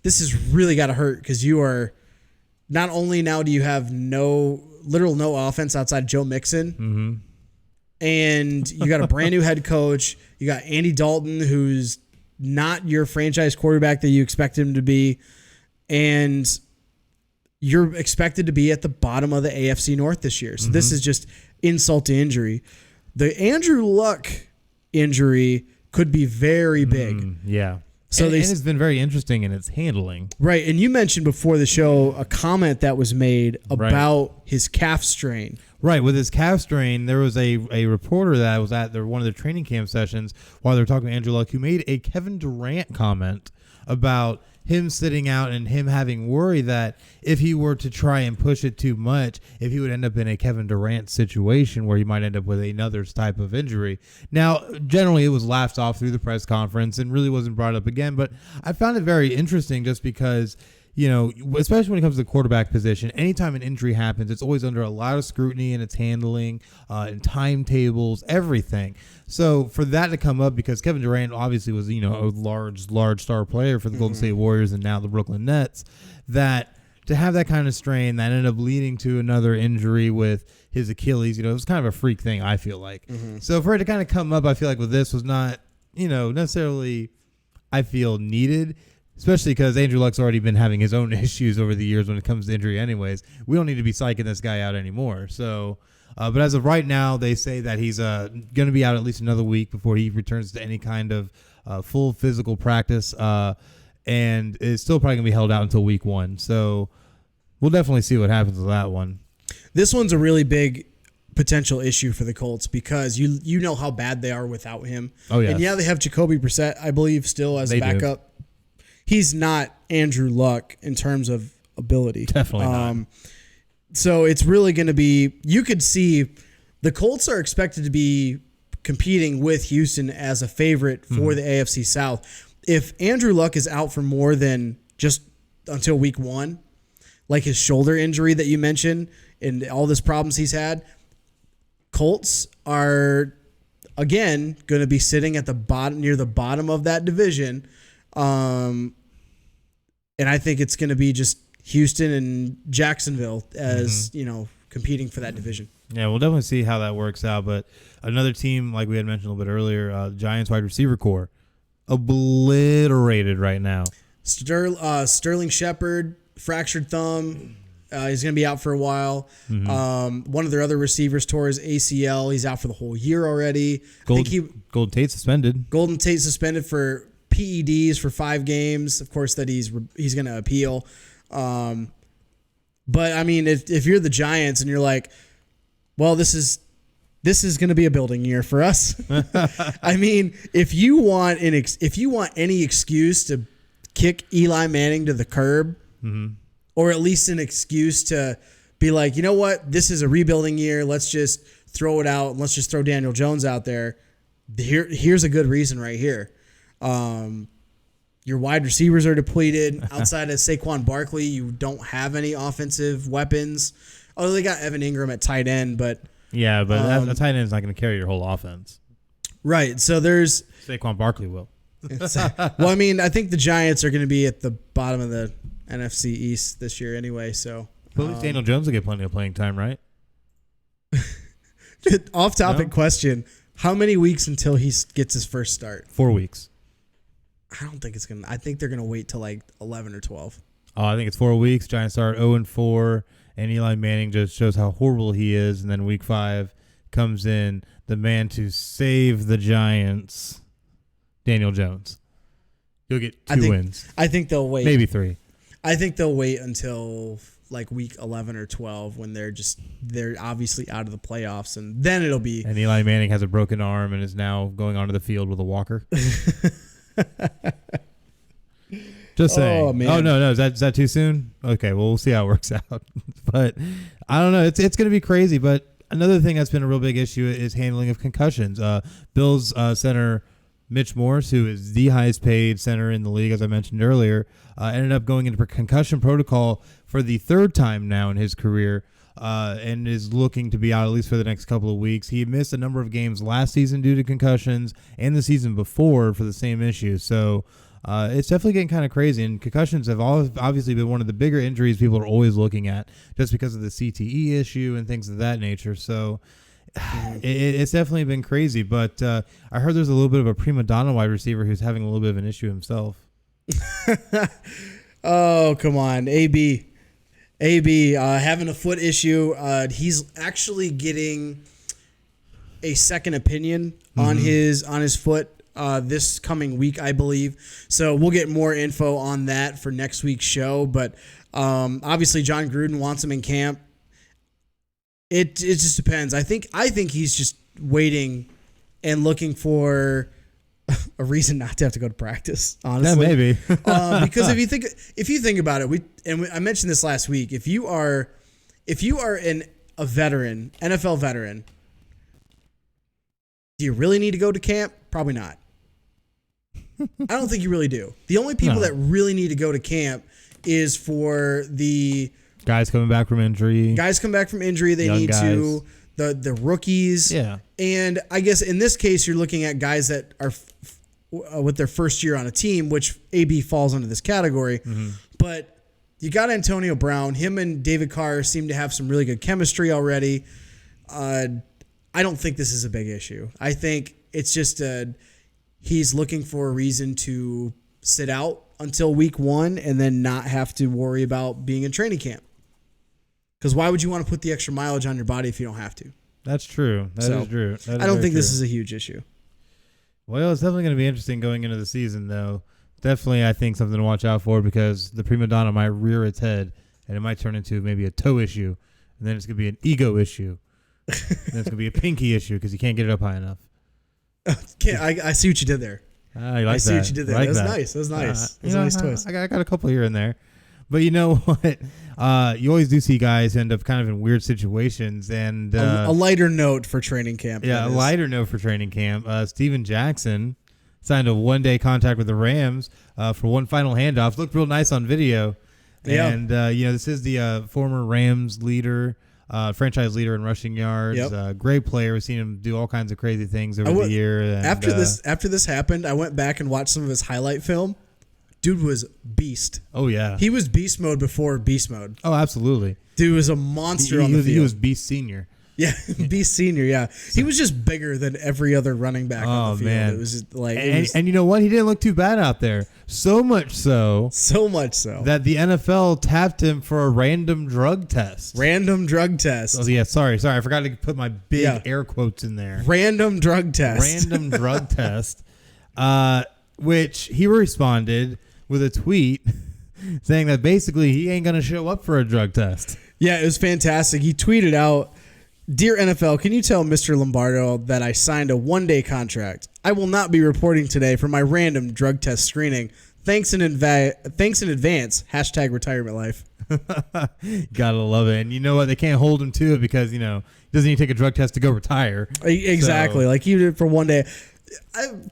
has really got to hurt because you are not only now do you have no offense outside Joe Mixon, and you got a brand new head coach. You got Andy Dalton, who's not your franchise quarterback that you expect him to be, and you're expected to be at the bottom of the AFC North this year. So this is just insult to injury. The Andrew Luck injury could be very big. Yeah. So and it's been very interesting in its handling. Right, and you mentioned before the show a comment that was made about his calf strain. Right, with his calf strain, there was a reporter that was at one of the training camp sessions while they were talking to Andrew Luck who made a Kevin Durant comment about him sitting out and him having worry that if he were to try and push it too much, if he would end up in a Kevin Durant situation where he might end up with another type of injury. Now, generally it was laughed off through the press conference and really wasn't brought up again, but I found it very interesting just because, you know, especially when it comes to the quarterback position, anytime an injury happens, it's always under a lot of scrutiny in its handling, and timetables, everything. So for that to come up, because Kevin Durant obviously was, you know, a large star player for the Golden State Warriors and now the Brooklyn Nets, that to have that kind of strain that ended up leading to another injury with his Achilles, you know, it was kind of a freak thing, I feel like. So for it to kind of come up, I feel like with this was not, you know, necessarily, I feel, needed. Especially because Andrew Luck's already been having his own issues over the years when it comes to injury anyways. We don't need to be psyching this guy out anymore. So, but as of right now, they say that he's going to be out at least another week before he returns to any kind of full physical practice, and is still probably going to be held out until week 1. So we'll definitely see what happens with that one. This one's a really big potential issue for the Colts because you know how bad they are without him. Oh, yeah. And yeah, they have Jacoby Brissett, I believe, still as a backup. He's not Andrew Luck in terms of ability. Definitely not. So it's really going to be, you could see the Colts are expected to be competing with Houston as a favorite for the AFC South. If Andrew Luck is out for more than just until week 1, like his shoulder injury that you mentioned and all these problems he's had, Colts are, again, going to be sitting at the bottom, near the bottom of that division. And I think it's going to be just Houston and Jacksonville as, you know, competing for that division. Yeah, we'll definitely see how that works out. But another team, like we had mentioned a little bit earlier, Giants wide receiver core, obliterated right now. Sterling Shepard, fractured thumb. He's going to be out for a while. One of their other receivers tore his ACL. He's out for the whole year already. Golden Tate suspended. Golden Tate suspended for PEDs for 5 games. Of course, that he's going to appeal. But I mean, if you're the Giants and you're like, well, this is going to be a building year for us. I mean, if you want any excuse to kick Eli Manning to the curb, or at least an excuse to be like, you know what, this is a rebuilding year. Let's just throw it out. Let's just throw Daniel Jones out there. Here's a good reason right here. Your wide receivers are depleted. Outside of Saquon Barkley, you don't have any offensive weapons. Oh, they got Evan Ingram at tight end, but yeah, but a tight end is not going to carry your whole offense. Right. So there's Saquon Barkley will. Well, I mean, I think the Giants are going to be at the bottom of the NFC East this year anyway. So but at least Daniel Jones will get plenty of playing time, right? Off-topic question: how many weeks until he gets his first start? 4 weeks. I don't think it's gonna. I think they're gonna wait till like 11 or 12. Oh, I think it's 4 weeks. Giants start 0-4, and Eli Manning just shows how horrible he is. And then week 5 comes in the man to save the Giants, Daniel Jones. You'll get 2 wins. I think they'll wait. Maybe 3. I think they'll wait until like week 11 or 12 when they're obviously out of the playoffs, and then it'll be. And Eli Manning has a broken arm and is now going onto the field with a walker. Just saying. Oh, man. Oh no, is that too soon? Okay, well we'll see how it works out. But I don't know. It's going to be crazy. But another thing that's been a real big issue is handling of concussions. Bills center Mitch Morse, who is the highest paid center in the league, as I mentioned earlier, ended up going into concussion protocol for the third time now in his career, and is looking to be out at least for the next couple of weeks. He missed a number of games last season due to concussions and the season before for the same issue. So it's definitely getting kind of crazy, and concussions have obviously been one of the bigger injuries people are always looking at just because of the CTE issue and things of that nature. So it's definitely been crazy, but I heard there's a little bit of a prima donna wide receiver who's having a little bit of an issue himself. Oh, come on. AB having a foot issue. He's actually getting a second opinion on his foot this coming week, I believe. So we'll get more info on that for next week's show. But obviously John Gruden wants him in camp. It just depends. I think he's just waiting and looking for a reason not to have to go to practice. Honestly, yeah, maybe. Because if you think about it, I mentioned this last week. If you are a veteran, NFL veteran, do you really need to go to camp? Probably not. I don't think you really do. The only people that really need to go to camp is for the guys coming back from injury. They need to. The rookies. Yeah. And I guess in this case, you're looking at guys that are with their first year on a team, which AB falls under this category. Mm-hmm. But you got Antonio Brown. Him and David Carr seem to have some really good chemistry already. I don't think this is a big issue. I think it's just he's looking for a reason to sit out until week 1 and then not have to worry about being in training camp. Because why would you want to put the extra mileage on your body if you don't have to? That's true. That is true. I don't think this is a huge issue. Well, it's definitely going to be interesting going into the season, though. Definitely, I think, something to watch out for because the prima donna might rear its head, and it might turn into maybe a toe issue, and then it's going to be an ego issue. And then it's going to be a pinky issue because you can't get it up high enough. I see what you did there. I see what you did there. That was nice. That was nice. That was a nice twist. I got a couple here and there. But you know what? You always do see guys end up kind of in weird situations. And a lighter note for training camp. Yeah, a lighter note for training camp. Steven Jackson signed a one-day contract with the Rams for one final handoff. Looked real nice on video. Yeah. And, this is the former Rams leader, franchise leader in rushing yards. Yep. Great player. We've seen him do all kinds of crazy things over the year. And, after this happened, I went back and watched some of his highlight film. Dude was beast. Oh, yeah. He was beast mode before beast mode. Oh, absolutely. Dude was a monster on the field. He was beast senior. Yeah, beast senior, yeah. He was just bigger than every other running back on the field. Man. It was just like... And you know what? He didn't look too bad out there. So much so that the NFL tapped him for a random drug test. Oh, yeah, sorry. I forgot to put my big air quotes in there. Random drug test. Which he responded with a tweet saying that basically he ain't going to show up for a drug test. Yeah, it was fantastic. He tweeted out, "Dear NFL, can you tell Mr. Lombardo that I signed a one-day contract? I will not be reporting today for my random drug test screening. Thanks in advance. Hashtag retirement life." Gotta love it. And you know what? They can't hold him to it because, he doesn't need to take a drug test to go retire. Exactly. So. Like he did for one day.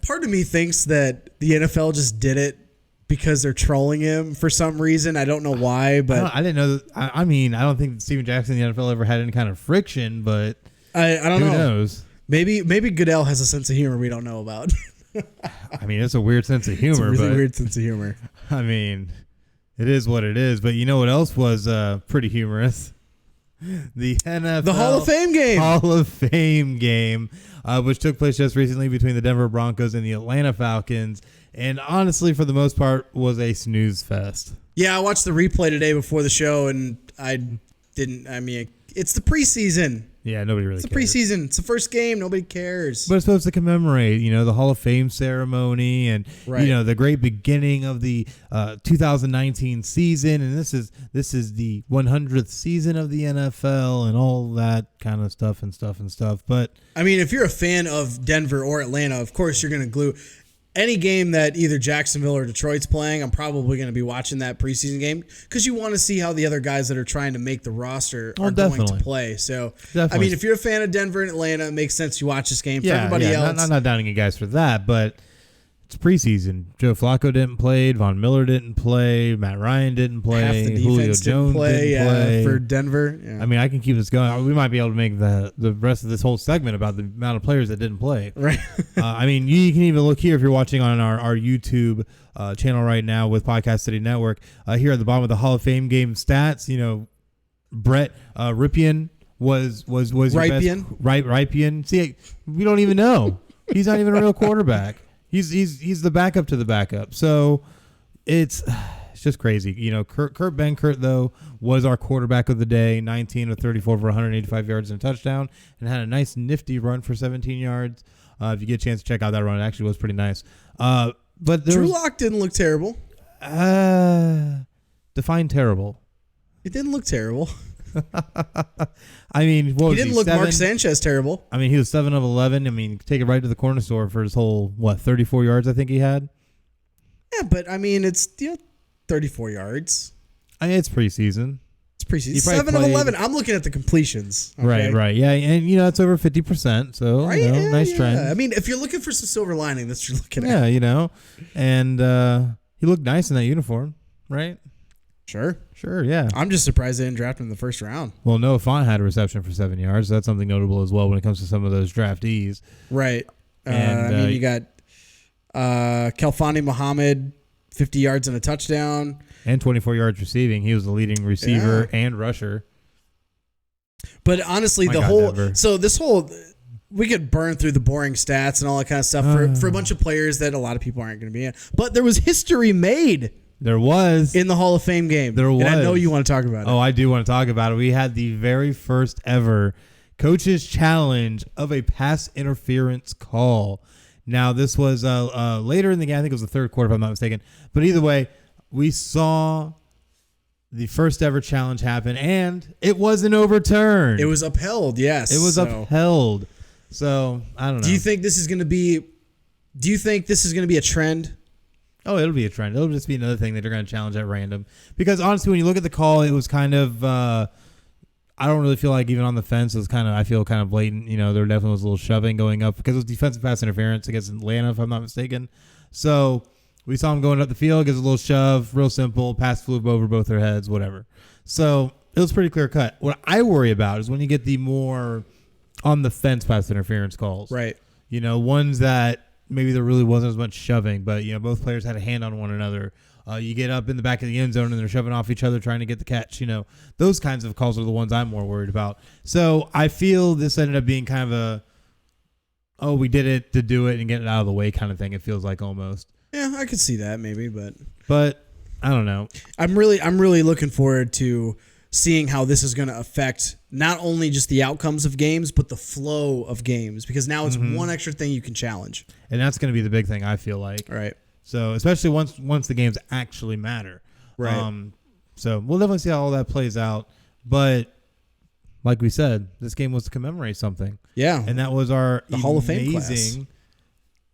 Part of me thinks that the NFL just did it because they're trolling him for some reason. I don't know why, but I didn't know that. I don't think Steven Jackson in the NFL ever had any kind of friction, but I don't know. Who knows? Maybe Goodell has a sense of humor we don't know about. It's a weird sense of humor. It's a really weird sense of humor. It is what it is. But you know what else was pretty humorous? The NFL Hall of Fame game, which took place just recently between the Denver Broncos and the Atlanta Falcons. And honestly, for the most part, was a snooze fest. Yeah, I watched the replay today before the show, and it's the preseason. Yeah, nobody really cares. It's the preseason. It's the first game. Nobody cares. But it's supposed to commemorate, the Hall of Fame ceremony and, the great beginning of the 2019 season. And this is the 100th season of the NFL and all that kind of stuff. But if you're a fan of Denver or Atlanta, of course you're going to glue any game that either Jacksonville or Detroit's playing. I'm probably going to be watching that preseason game because you want to see how the other guys that are trying to make the roster are going to play. So, definitely. If you're a fan of Denver and Atlanta, it makes sense you watch this game. For everybody else, I'm not doubting you guys for that, but it's preseason. Joe Flacco didn't play. Von Miller didn't play. Matt Ryan didn't play. Half the Julio defense Jones didn't play for Denver. Yeah. I mean, I can keep this going. We might be able to make the rest of this whole segment about the amount of players that didn't play. Right. I mean, you can even look here if you're watching on our YouTube channel right now with Podcast City Network. Here at the bottom of the Hall of Fame game stats, Brett Ripien was your Rypien? best. Rypien. See, we don't even know. He's not even a real quarterback. He's the backup to the backup. So it's just crazy. Kurt Benkert, though, was our quarterback of the day, 19 of 34 for 185 yards and a touchdown, and had a nice nifty run for 17 yards. If you get a chance to check out that run, it actually was pretty nice. But Drew Lock didn't look terrible. Define terrible. It didn't look terrible. I mean, what was he didn't look 7? Mark Sanchez terrible. I mean, he was 7 of 11. I mean, take it right to the corner store for his whole 34 yards. I think he had. Yeah, but I mean, it's 34 yards. I mean, it's preseason. It's preseason. 7 of 11. I'm looking at the completions. Okay? Right. Yeah, and it's over 50%. So right? Nice trend. I mean, if you're looking for some silver lining, that's what you're looking at. Yeah, and he looked nice in that uniform, right? Sure, yeah. I'm just surprised they didn't draft him in the first round. Well, Noah Fant had a reception for 7 yards. So that's something notable as well when it comes to some of those draftees. Right. And, you got Kelfani Muhammad, 50 yards and a touchdown. And 24 yards receiving. He was the leading receiver and rusher. But honestly, we could burn through the boring stats and all that kind of stuff for a bunch of players that a lot of people aren't going to be in. But there was history made. There was. In the Hall of Fame game. There was. And I know you want to talk about it. Oh, I do want to talk about it. We had the very first ever coach's challenge of a pass interference call. Now, this was later in the game. I think it was the third quarter, if I'm not mistaken. But either way, we saw the first ever challenge happen, and it wasn't overturned. It was upheld, yes. It was upheld. So, I don't know. Do you think this is going to be a trend? Oh, it'll be a trend. It'll just be another thing that they're going to challenge at random. Because honestly, when you look at the call, it was kind of, I don't really feel like even on the fence, it was kind of blatant. There definitely was a little shoving going up because it was defensive pass interference against Atlanta, if I'm not mistaken. So we saw him going up the field, gives a little shove, real simple, pass flew over both their heads, whatever. So it was pretty clear cut. What I worry about is when you get the more on the fence pass interference calls. Right. Ones that maybe there really wasn't as much shoving, but both players had a hand on one another. You get up in the back of the end zone and they're shoving off each other trying to get the catch. Those kinds of calls are the ones I'm more worried about. So I feel this ended up being kind of we did it to do it and get it out of the way kind of thing. It feels like almost. Yeah, I could see that maybe, but I don't know. I'm really looking forward to seeing how this is going to affect not only just the outcomes of games, but the flow of games, because now it's one extra thing you can challenge. And that's going to be the big thing, I feel like. Right. So especially once the games actually matter. Right. So we'll definitely see how all that plays out. But like we said, this game was to commemorate something. Yeah. And that was the Hall of Fame class.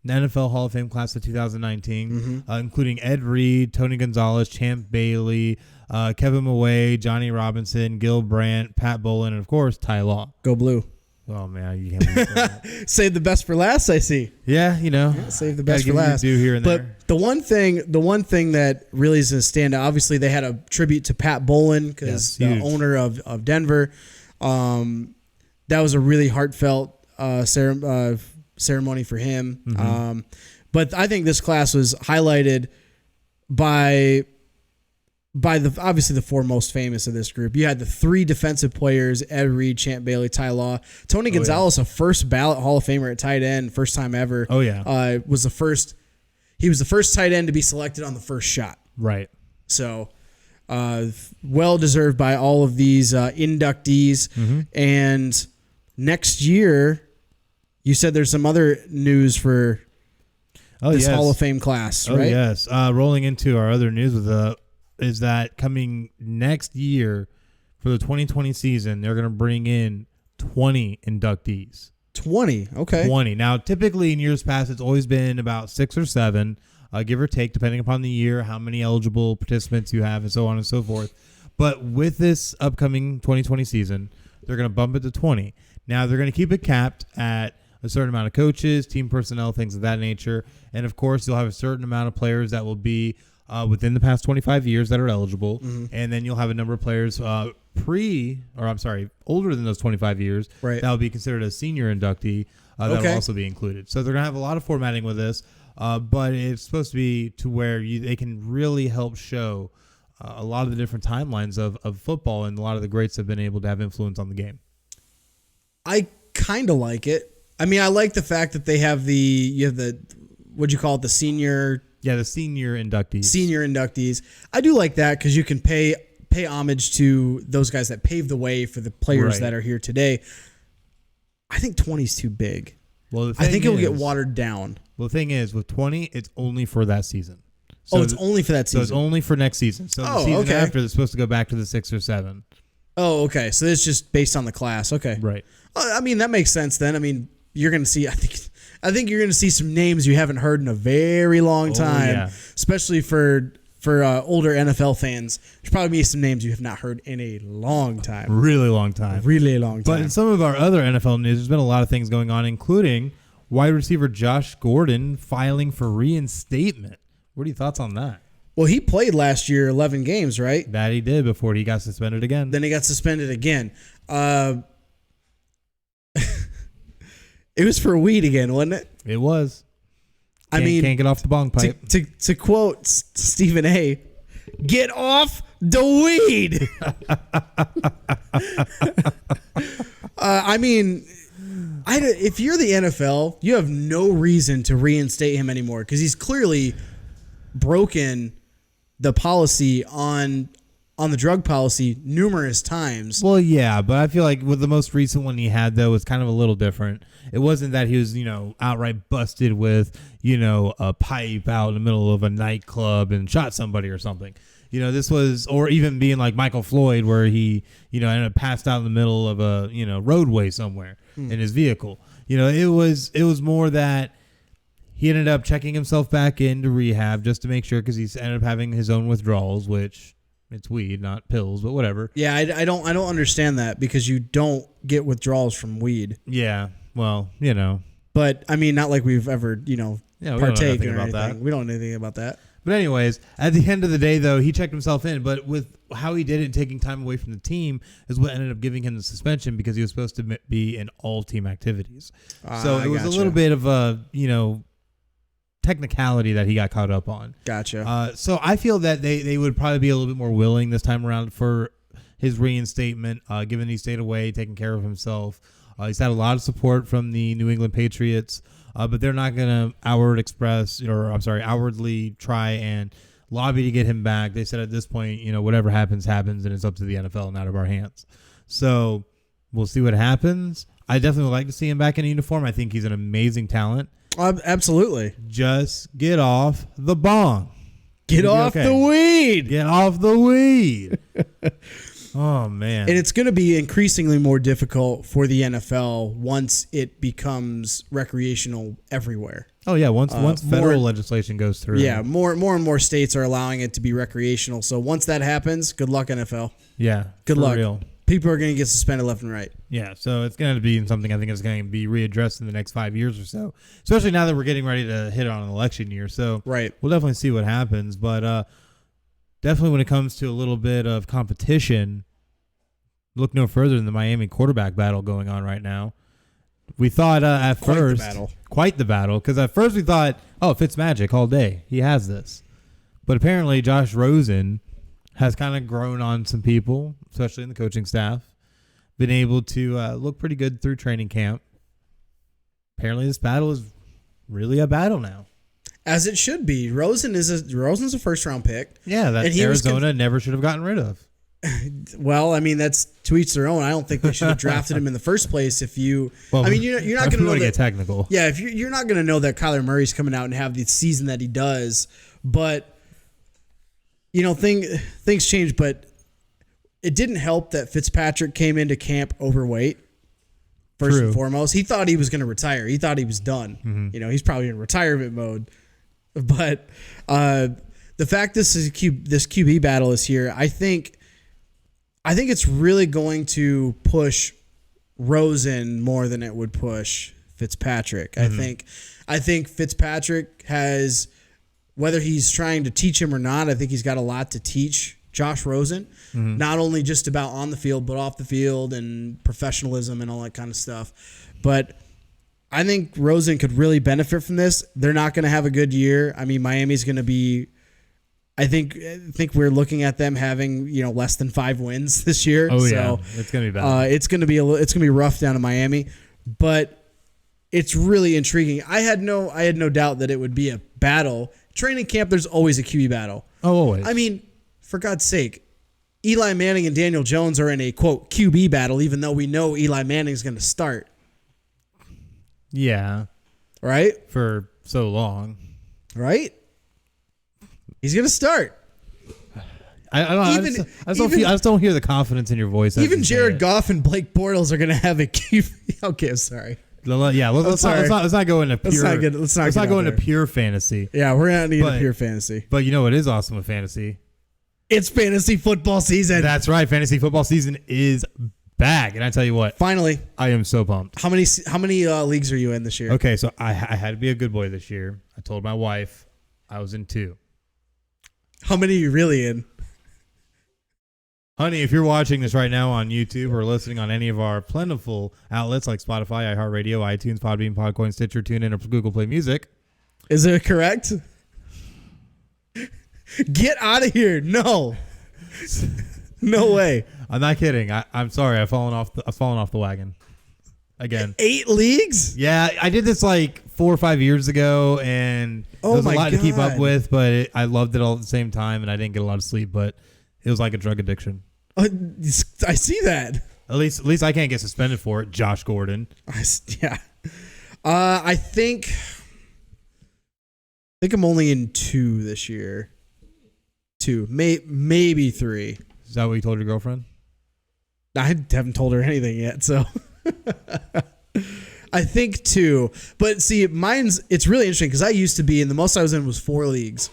NFL Hall of Fame class of 2019, including Ed Reed, Tony Gonzalez, Champ Bailey, Kevin Maway, Johnny Robinson, Gil Brandt, Pat Bolin, and of course Ty Law. Go Blue. Oh man, you can't believe that. Save the best for last, I see. Yeah, save the best for last. Do here and but there. the one thing that really is going to stand out. Obviously, they had a tribute to Pat Bolin because the owner of Denver. That was a really heartfelt ceremony for him. But I think this class was highlighted by obviously the four most famous of this group. You had the three defensive players: Ed Reed, Champ Bailey, Ty Law. Tony Gonzalez, a first ballot Hall of Famer at tight end, first time ever. Oh yeah, was the first. He was the first tight end to be selected on the first shot. Right. So, well deserved by all of these inductees. And next year, you said there's some other news for this Hall of Fame class, right? Oh yes. Rolling into our other news is that coming next year for the 2020 season, they're going to bring in 20 inductees. 20, okay. 20. Now, typically in years past, it's always been about 6 or 7, give or take, depending upon the year, how many eligible participants you have, and so on and so forth. But with this upcoming 2020 season, they're going to bump it to 20. Now, they're going to keep it capped at a certain amount of coaches, team personnel, things of that nature. And of course, you'll have a certain amount of players that will be within the past 25 years that are eligible. And then you'll have a number of players older than those 25 years right. that will be considered a senior inductee that will also be included. So they're going to have a lot of formatting with this, but it's supposed to be to where they can really help show a lot of the different timelines of football and a lot of the greats have been able to have influence on the game. I kind of like it. I mean, I like the fact that they have what'd you call it, the senior... Yeah, the senior inductees. Senior inductees. I do like that because you can pay homage to those guys that paved the way for the players that are here today. I think 20 is too big. Well, I think it will get watered down. Well, the thing is, with 20, it's only for that season. So it's only for that season. So it's only for next season. So the season after, they're supposed to go back to the 6 or 7. Oh, okay. So it's just based on the class. Okay. Right. I mean, that makes sense then. I mean, you're going to see, I think you're going to see some names you haven't heard in a very long time, especially for older NFL fans. There's probably be some names you have not heard in a long time. Really long time. Really long time. But in some of our other NFL news, there's been a lot of things going on, including wide receiver Josh Gordon filing for reinstatement. What are your thoughts on that? Well, he played last year 11 games, right? That he did before he got suspended again. Then he got suspended again. It was for weed again, wasn't it? It was. Can't get off the bong pipe. To quote Stephen A., get off the weed. If you're the NFL, you have no reason to reinstate him anymore because he's clearly broken the policy on the drug policy numerous times. Well, yeah, but I feel like with the most recent one he had, though, was kind of a little different. It wasn't that he was, outright busted with, a pipe out in the middle of a nightclub and shot somebody or something. This was, or even being like Michael Floyd, where he, ended up passed out in the middle of a, roadway somewhere in his vehicle. It was more that he ended up checking himself back into rehab just to make sure, because he ended up having his own withdrawals, which it's weed, not pills, but whatever. Yeah, I don't understand that because you don't get withdrawals from weed. Yeah, well, But I mean, not like we've ever, partaken or anything. That. We don't know anything about that. But anyways, at the end of the day, though, he checked himself in. But with how he did it, taking time away from the team, is what ended up giving him the suspension because he was supposed to be in all team activities. So it was a little bit of a, technicality that he got caught up on. Gotcha. So I feel that they would probably be a little bit more willing this time around for his reinstatement, given he stayed away, taking care of himself. He's had a lot of support from the New England Patriots, but they're not going to outwardly try and lobby to get him back. They said at this point, whatever happens, and it's up to the NFL and out of our hands. So we'll see what happens. I definitely would like to see him back in a uniform. I think he's an amazing talent. Absolutely. Just get off the bong. Get off the weed. Get off the weed. Oh, man. And it's going to be increasingly more difficult for the NFL once it becomes recreational everywhere. Oh, yeah. Once federal legislation goes through. Yeah. More and more states are allowing it to be recreational. So once that happens, good luck, NFL. Yeah. Good luck. Real. People are going to get suspended left and right. Yeah, so it's going to be something I think is going to be readdressed in the next 5 years or so, especially now that we're getting ready to hit on an election year. So right. We'll definitely see what happens. But definitely when it comes to a little bit of competition, look no further than the Miami quarterback battle going on right now. We thought at first... Quite the battle. Because at first we thought, Fitzmagic all day. He has this. But apparently Josh Rosen has kind of grown on some people, especially in the coaching staff, been able to look pretty good through training camp. Apparently this battle is really a battle now. As it should be. Rosen's a first-round pick. Yeah, that Arizona never should have gotten rid of. Well, I mean, that's to each their own. I don't think they should have drafted him in the first place if you... Well, I mean, you're not going to know that... get technical. Yeah, if you're not going to know that Kyler Murray's coming out and have the season that he does, but... things change, but it didn't help that Fitzpatrick came into camp overweight. First and foremost, he thought he was going to retire. He thought he was done. Mm-hmm. He's probably in retirement mode. But the fact this QB battle is here, I think it's really going to push Rosen more than it would push Fitzpatrick. I think Fitzpatrick has, whether he's trying to teach him or not, I think he's got a lot to teach Josh Rosen, not only just about on the field, but off the field and professionalism and all that kind of stuff. But I think Rosen could really benefit from this. They're not going to have a good year. I mean, Miami's going to be, I think we're looking at them having, less than 5 wins this year. Oh, so, yeah. It's going to be bad. It's going to be rough down in Miami, but it's really intriguing. I had no doubt that it would be a battle. Training camp, there's always a QB battle. Oh, always. I mean, for God's sake, Eli Manning and Daniel Jones are in a, quote, QB battle, even though we know Eli Manning's going to start. Yeah. Right? For so long. Right? He's going to start. I just don't hear the confidence in your voice. Even Jared Goff and Blake Bortles are going to have a QB. Okay, I'm sorry. Yeah, let's not go into pure. Let's not go into pure fantasy. Yeah, we're not into pure fantasy. But you know what is awesome with fantasy? It's fantasy football season. That's right. Fantasy football season is back, and I tell you what, finally, I am so pumped. How many leagues are you in this year? Okay, so I had to be a good boy this year. I told my wife I was in 2. How many are you really in? Honey, if you're watching this right now on YouTube or listening on any of our plentiful outlets like Spotify, iHeartRadio, iTunes, Podbean, PodCoin, Stitcher, TuneIn, or Google Play Music. Is it correct? Get out of here. No. No way. I'm not kidding. I'm sorry. I've fallen off the wagon. Again. 8 leagues? Yeah, I did this like 4 or 5 years ago, and there was a lot to keep up with, but I loved it all at the same time, and I didn't get a lot of sleep, but it was like a drug addiction. I see that. At least I can't get suspended for it, Josh Gordon. Yeah. I think I'm only in 2 this year. 2, maybe 3. Is that what you told your girlfriend? I haven't told her anything yet, so I think 2. But see, it's really interesting because I used to be, and the most I was in was 4 leagues.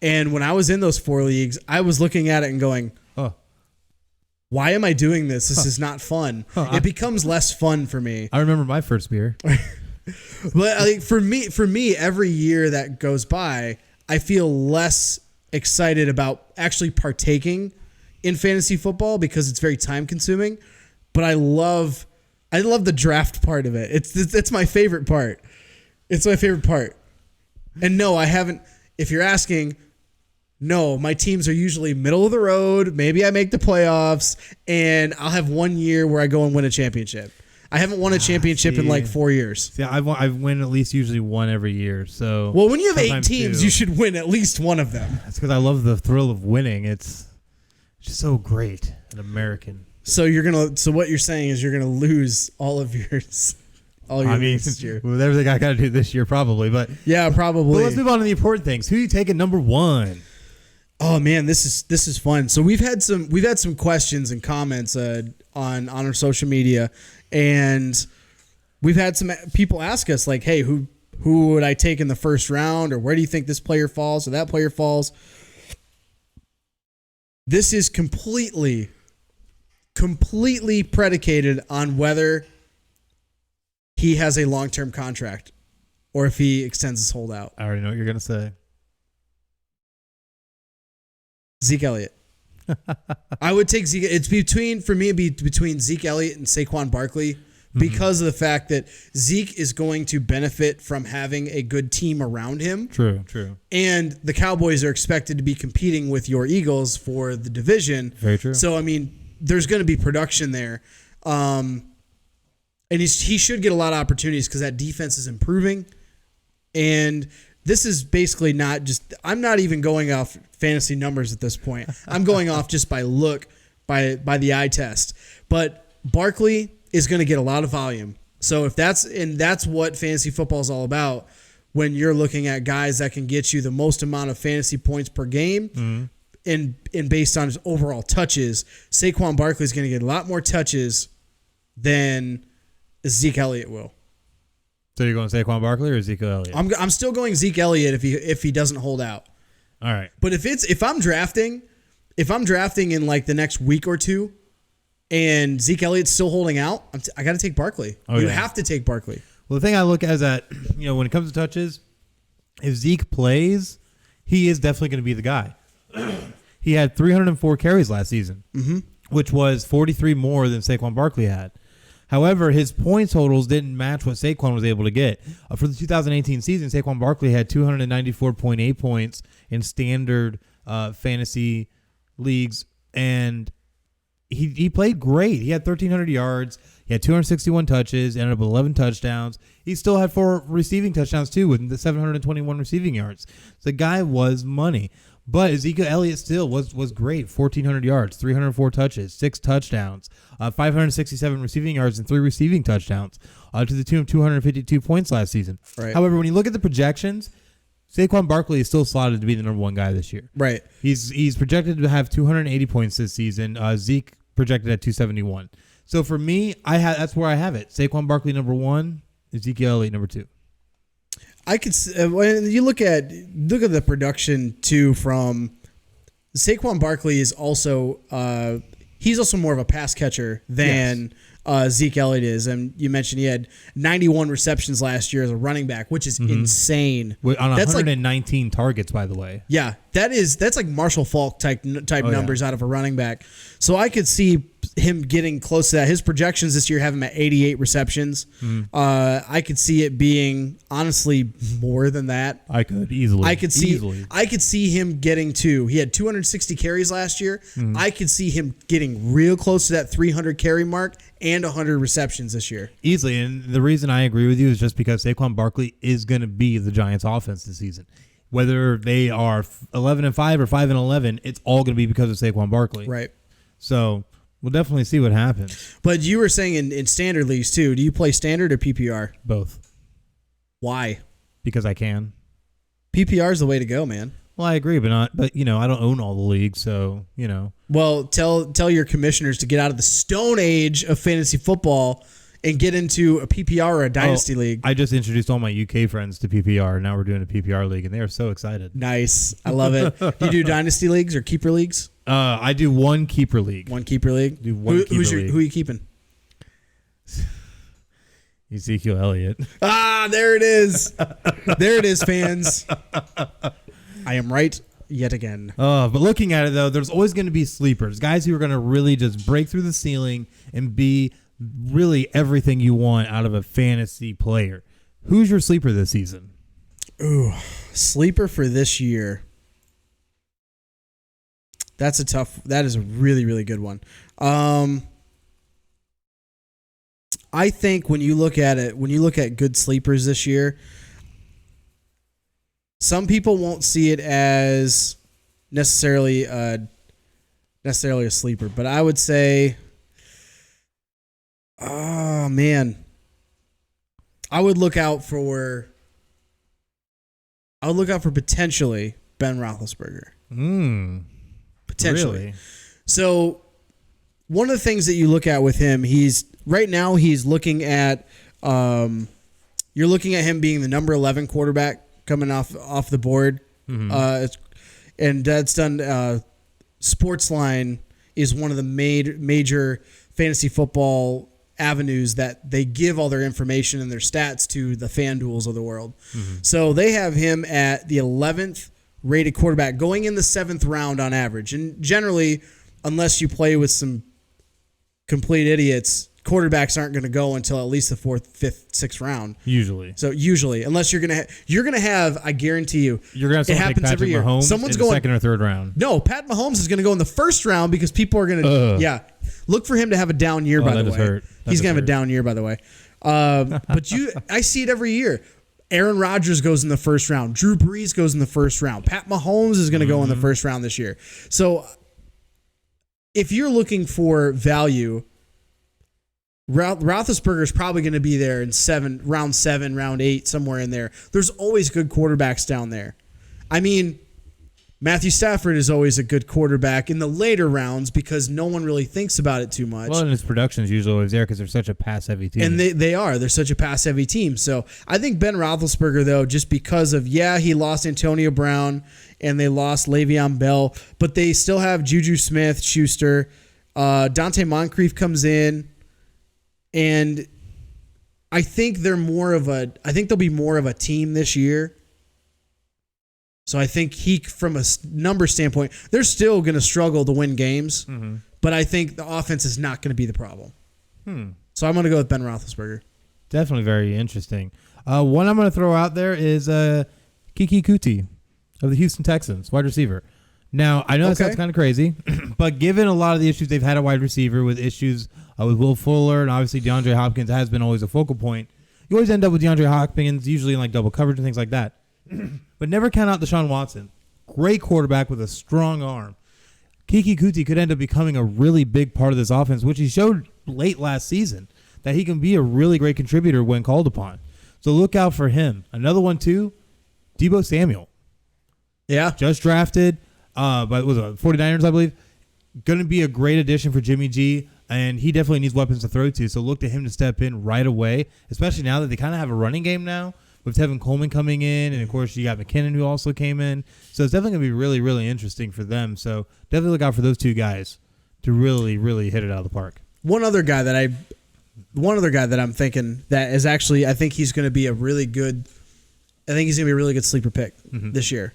And when I was in those 4 leagues, I was looking at it and going, why am I doing this? This is not fun. It becomes less fun for me. I remember my first beer. But I think for me, every year that goes by, I feel less excited about actually partaking in fantasy football because it's very time consuming. But I love the draft part of it. It's my favorite part. It's my favorite part. And no, I haven't. If you're asking, no, my teams are usually middle of the road. Maybe I make the playoffs, and I'll have 1 year where I go and win a championship. I haven't won a championship in like 4 years. Yeah, I win at least usually one every year. So well, when you have 8 teams, you should win at least one of them. That's because I love the thrill of winning. It's just so great and American. So what you're saying is you're gonna lose all of yours. This year. With everything I got to do this year, probably. But yeah, probably. But let's move on to the important things. Who are you taking number 1? Oh man, this is fun. So we've had some questions and comments on our social media, and we've had some people ask us like, hey, who would I take in the first round, or where do you think this player falls or that player falls? This is completely predicated on whether he has a long-term contract or if he extends his holdout. I already know what you're going to say. Zeke Elliott. I would take Zeke. It's between Zeke Elliott and Saquon Barkley because of the fact that Zeke is going to benefit from having a good team around him. True. And the Cowboys are expected to be competing with your Eagles for the division. Very true. So, I mean, there's going to be production there. And he should get a lot of opportunities because that defense is improving. And this is basically not just, I'm not even going off fantasy numbers at this point. I'm going off just by the eye test. But Barkley is going to get a lot of volume. So that's what fantasy football is all about. When you're looking at guys that can get you the most amount of fantasy points per game and based on his overall touches, Saquon Barkley is going to get a lot more touches than Zeke Elliott will. So you're going Saquon Barkley or Zeke Elliott? I'm still going Zeke Elliott if he doesn't hold out. All right. But if I'm drafting in like the next week or two, and Zeke Elliott's still holding out, I got to take Barkley. You have to take Barkley. Well, the thing I look at is that, when it comes to touches, if Zeke plays, he is definitely going to be the guy. He had 304 carries last season, which was 43 more than Saquon Barkley had. However, his point totals didn't match what Saquon was able to get. For the 2018 season, Saquon Barkley had 294.8 points in standard fantasy leagues, and he played great. He had 1,300 yards. He had 261 touches, ended up with 11 touchdowns. He still had 4 receiving touchdowns, too, with the 721 receiving yards. The guy was money. But Ezekiel Elliott still was great. 1,400 yards, 304 touches, 6 touchdowns, 567 receiving yards, and 3 receiving touchdowns to the tune of 252 points last season. Right. However, when you look at the projections, Saquon Barkley is still slotted to be the number 1 guy this year. Right. He's projected to have 280 points this season. Zeke projected at 271. So for me, that's where I have it. Saquon Barkley number 1, Ezekiel Elliott number 2. I could when you look at the production too from Saquon Barkley is also he's also more of a pass catcher than Zeke Elliott is, and you mentioned he had 91 receptions last year as a running back, which is insane. On that's 119 targets, by the way. Yeah, that's like Marshall Faulk type numbers out of a running back. So I could see him getting close to that. His projections this year have him at 88 receptions. I could see it being honestly more than that. I could easily. I could see him getting to. He had 260 carries last year. I could see him getting real close to that 300 carry mark and 100 receptions this year. Easily, and the reason I agree with you is just because Saquon Barkley is going to be the Giants' offense this season. Whether they are 11-5 or 5-11, it's all going to be because of Saquon Barkley. Right. So we'll definitely see what happens. But you were saying in standard leagues too. Do you play standard or PPR? Both. Why? Because I can. PPR is the way to go, man. Well, I agree, but I don't own all the leagues, so Well, tell your commissioners to get out of the stone age of fantasy football and get into a PPR or a dynasty league. I just introduced all my UK friends to PPR. Now we're doing a PPR league, and they are so excited. Nice, I love it. You do dynasty leagues or keeper leagues? I do one keeper league. One keeper league. Do one keeper league. Who are you keeping? Ezekiel Elliott. Ah, there it is. There it is, fans. I am right yet again. But looking at it, though, there's always going to be sleepers. Guys who are going to really just break through the ceiling and be really everything you want out of a fantasy player. Who's your sleeper this season? Ooh, sleeper for this year. That is a really, really good one. I think when you look at good sleepers this year, some people won't see it as necessarily a sleeper, but I would say, oh man, I would look out for potentially Ben Roethlisberger. Potentially. Really? So one of the things that you look at with him, he's looking at you're looking at him being the number 11 quarterback coming off the board. And that's done. Sportsline is one of the major fantasy football avenues that they give all their information and their stats to the FanDuels of the world. So they have him at the 11th rated quarterback going in the 7th round on average. And generally, unless you play with some complete idiots, quarterbacks aren't going to go until at least the 4th, 5th, 6th round. Usually, unless you're gonna have, I guarantee you, you're gonna have someone take Patrick Mahomes in the 2nd or 3rd round. No, Pat Mahomes is going to go in the 1st round because people are going to look for him to have a down year. By the way, he's going to have a down year. By the way, but I see it every year. Aaron Rodgers goes in the 1st round. Drew Brees goes in the 1st round. Pat Mahomes is going to go in the 1st round this year. So if you're looking for value, Roethlisberger is probably going to be there in round 7, round 8, somewhere in there. There's always good quarterbacks down there. I mean, Matthew Stafford is always a good quarterback in the later rounds because no one really thinks about it too much. Well, and his production is usually always there because they're such a pass-heavy team. And they're such a pass-heavy team. So I think Ben Roethlisberger, though, just because of, he lost Antonio Brown and they lost Le'Veon Bell, but they still have Juju Smith-Schuster. Dante Moncrief comes in. And I think they'll be more of a team this year. So I think from a number standpoint, they're still going to struggle to win games, but I think the offense is not going to be the problem. So I'm going to go with Ben Roethlisberger. Definitely very interesting. One I'm going to throw out there is Kiki Kuti of the Houston Texans, wide receiver. Now, I know that sounds kind of crazy, but given a lot of the issues they've had at wide receiver with issues with Will Fuller and obviously DeAndre Hopkins has been always a focal point, you always end up with DeAndre Hopkins, usually in like double coverage and things like that. But never count out Deshaun Watson. Great quarterback with a strong arm. Kiki Kuti could end up becoming a really big part of this offense, which he showed late last season, that he can be a really great contributor when called upon. So look out for him. Another one, too, Deebo Samuel. Yeah. Just drafted by 49ers, I believe. Going to be a great addition for Jimmy G, and he definitely needs weapons to throw to. So look to him to step in right away, especially now that they kind of have a running game now with Tevin Coleman coming in, and, of course, you got McKinnon who also came in. So it's definitely going to be really, really interesting for them. So definitely look out for those two guys to really, really hit it out of the park. One other guy that I'm thinking that is actually, I think he's going to be a really good sleeper pick this year.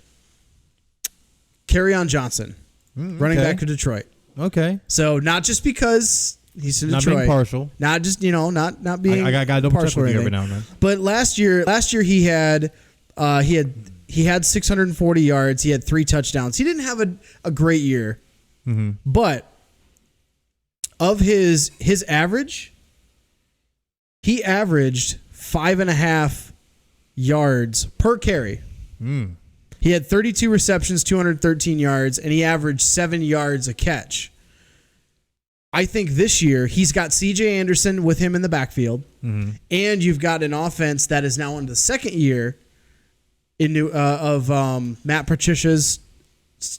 Kerryon Johnson, running back to Detroit. Okay. So not just because he's in Detroit. Not being partial. Not just, not being I got double check with you every now and then. But last year he had 640 yards. He had 3 touchdowns. He didn't have a great year. But of his average, he averaged 5.5 yards per carry. He had 32 receptions, 213 yards, and he averaged 7 yards a catch. I think this year he's got C.J. Anderson with him in the backfield, and you've got an offense that is now in the second year of Matt Patricia's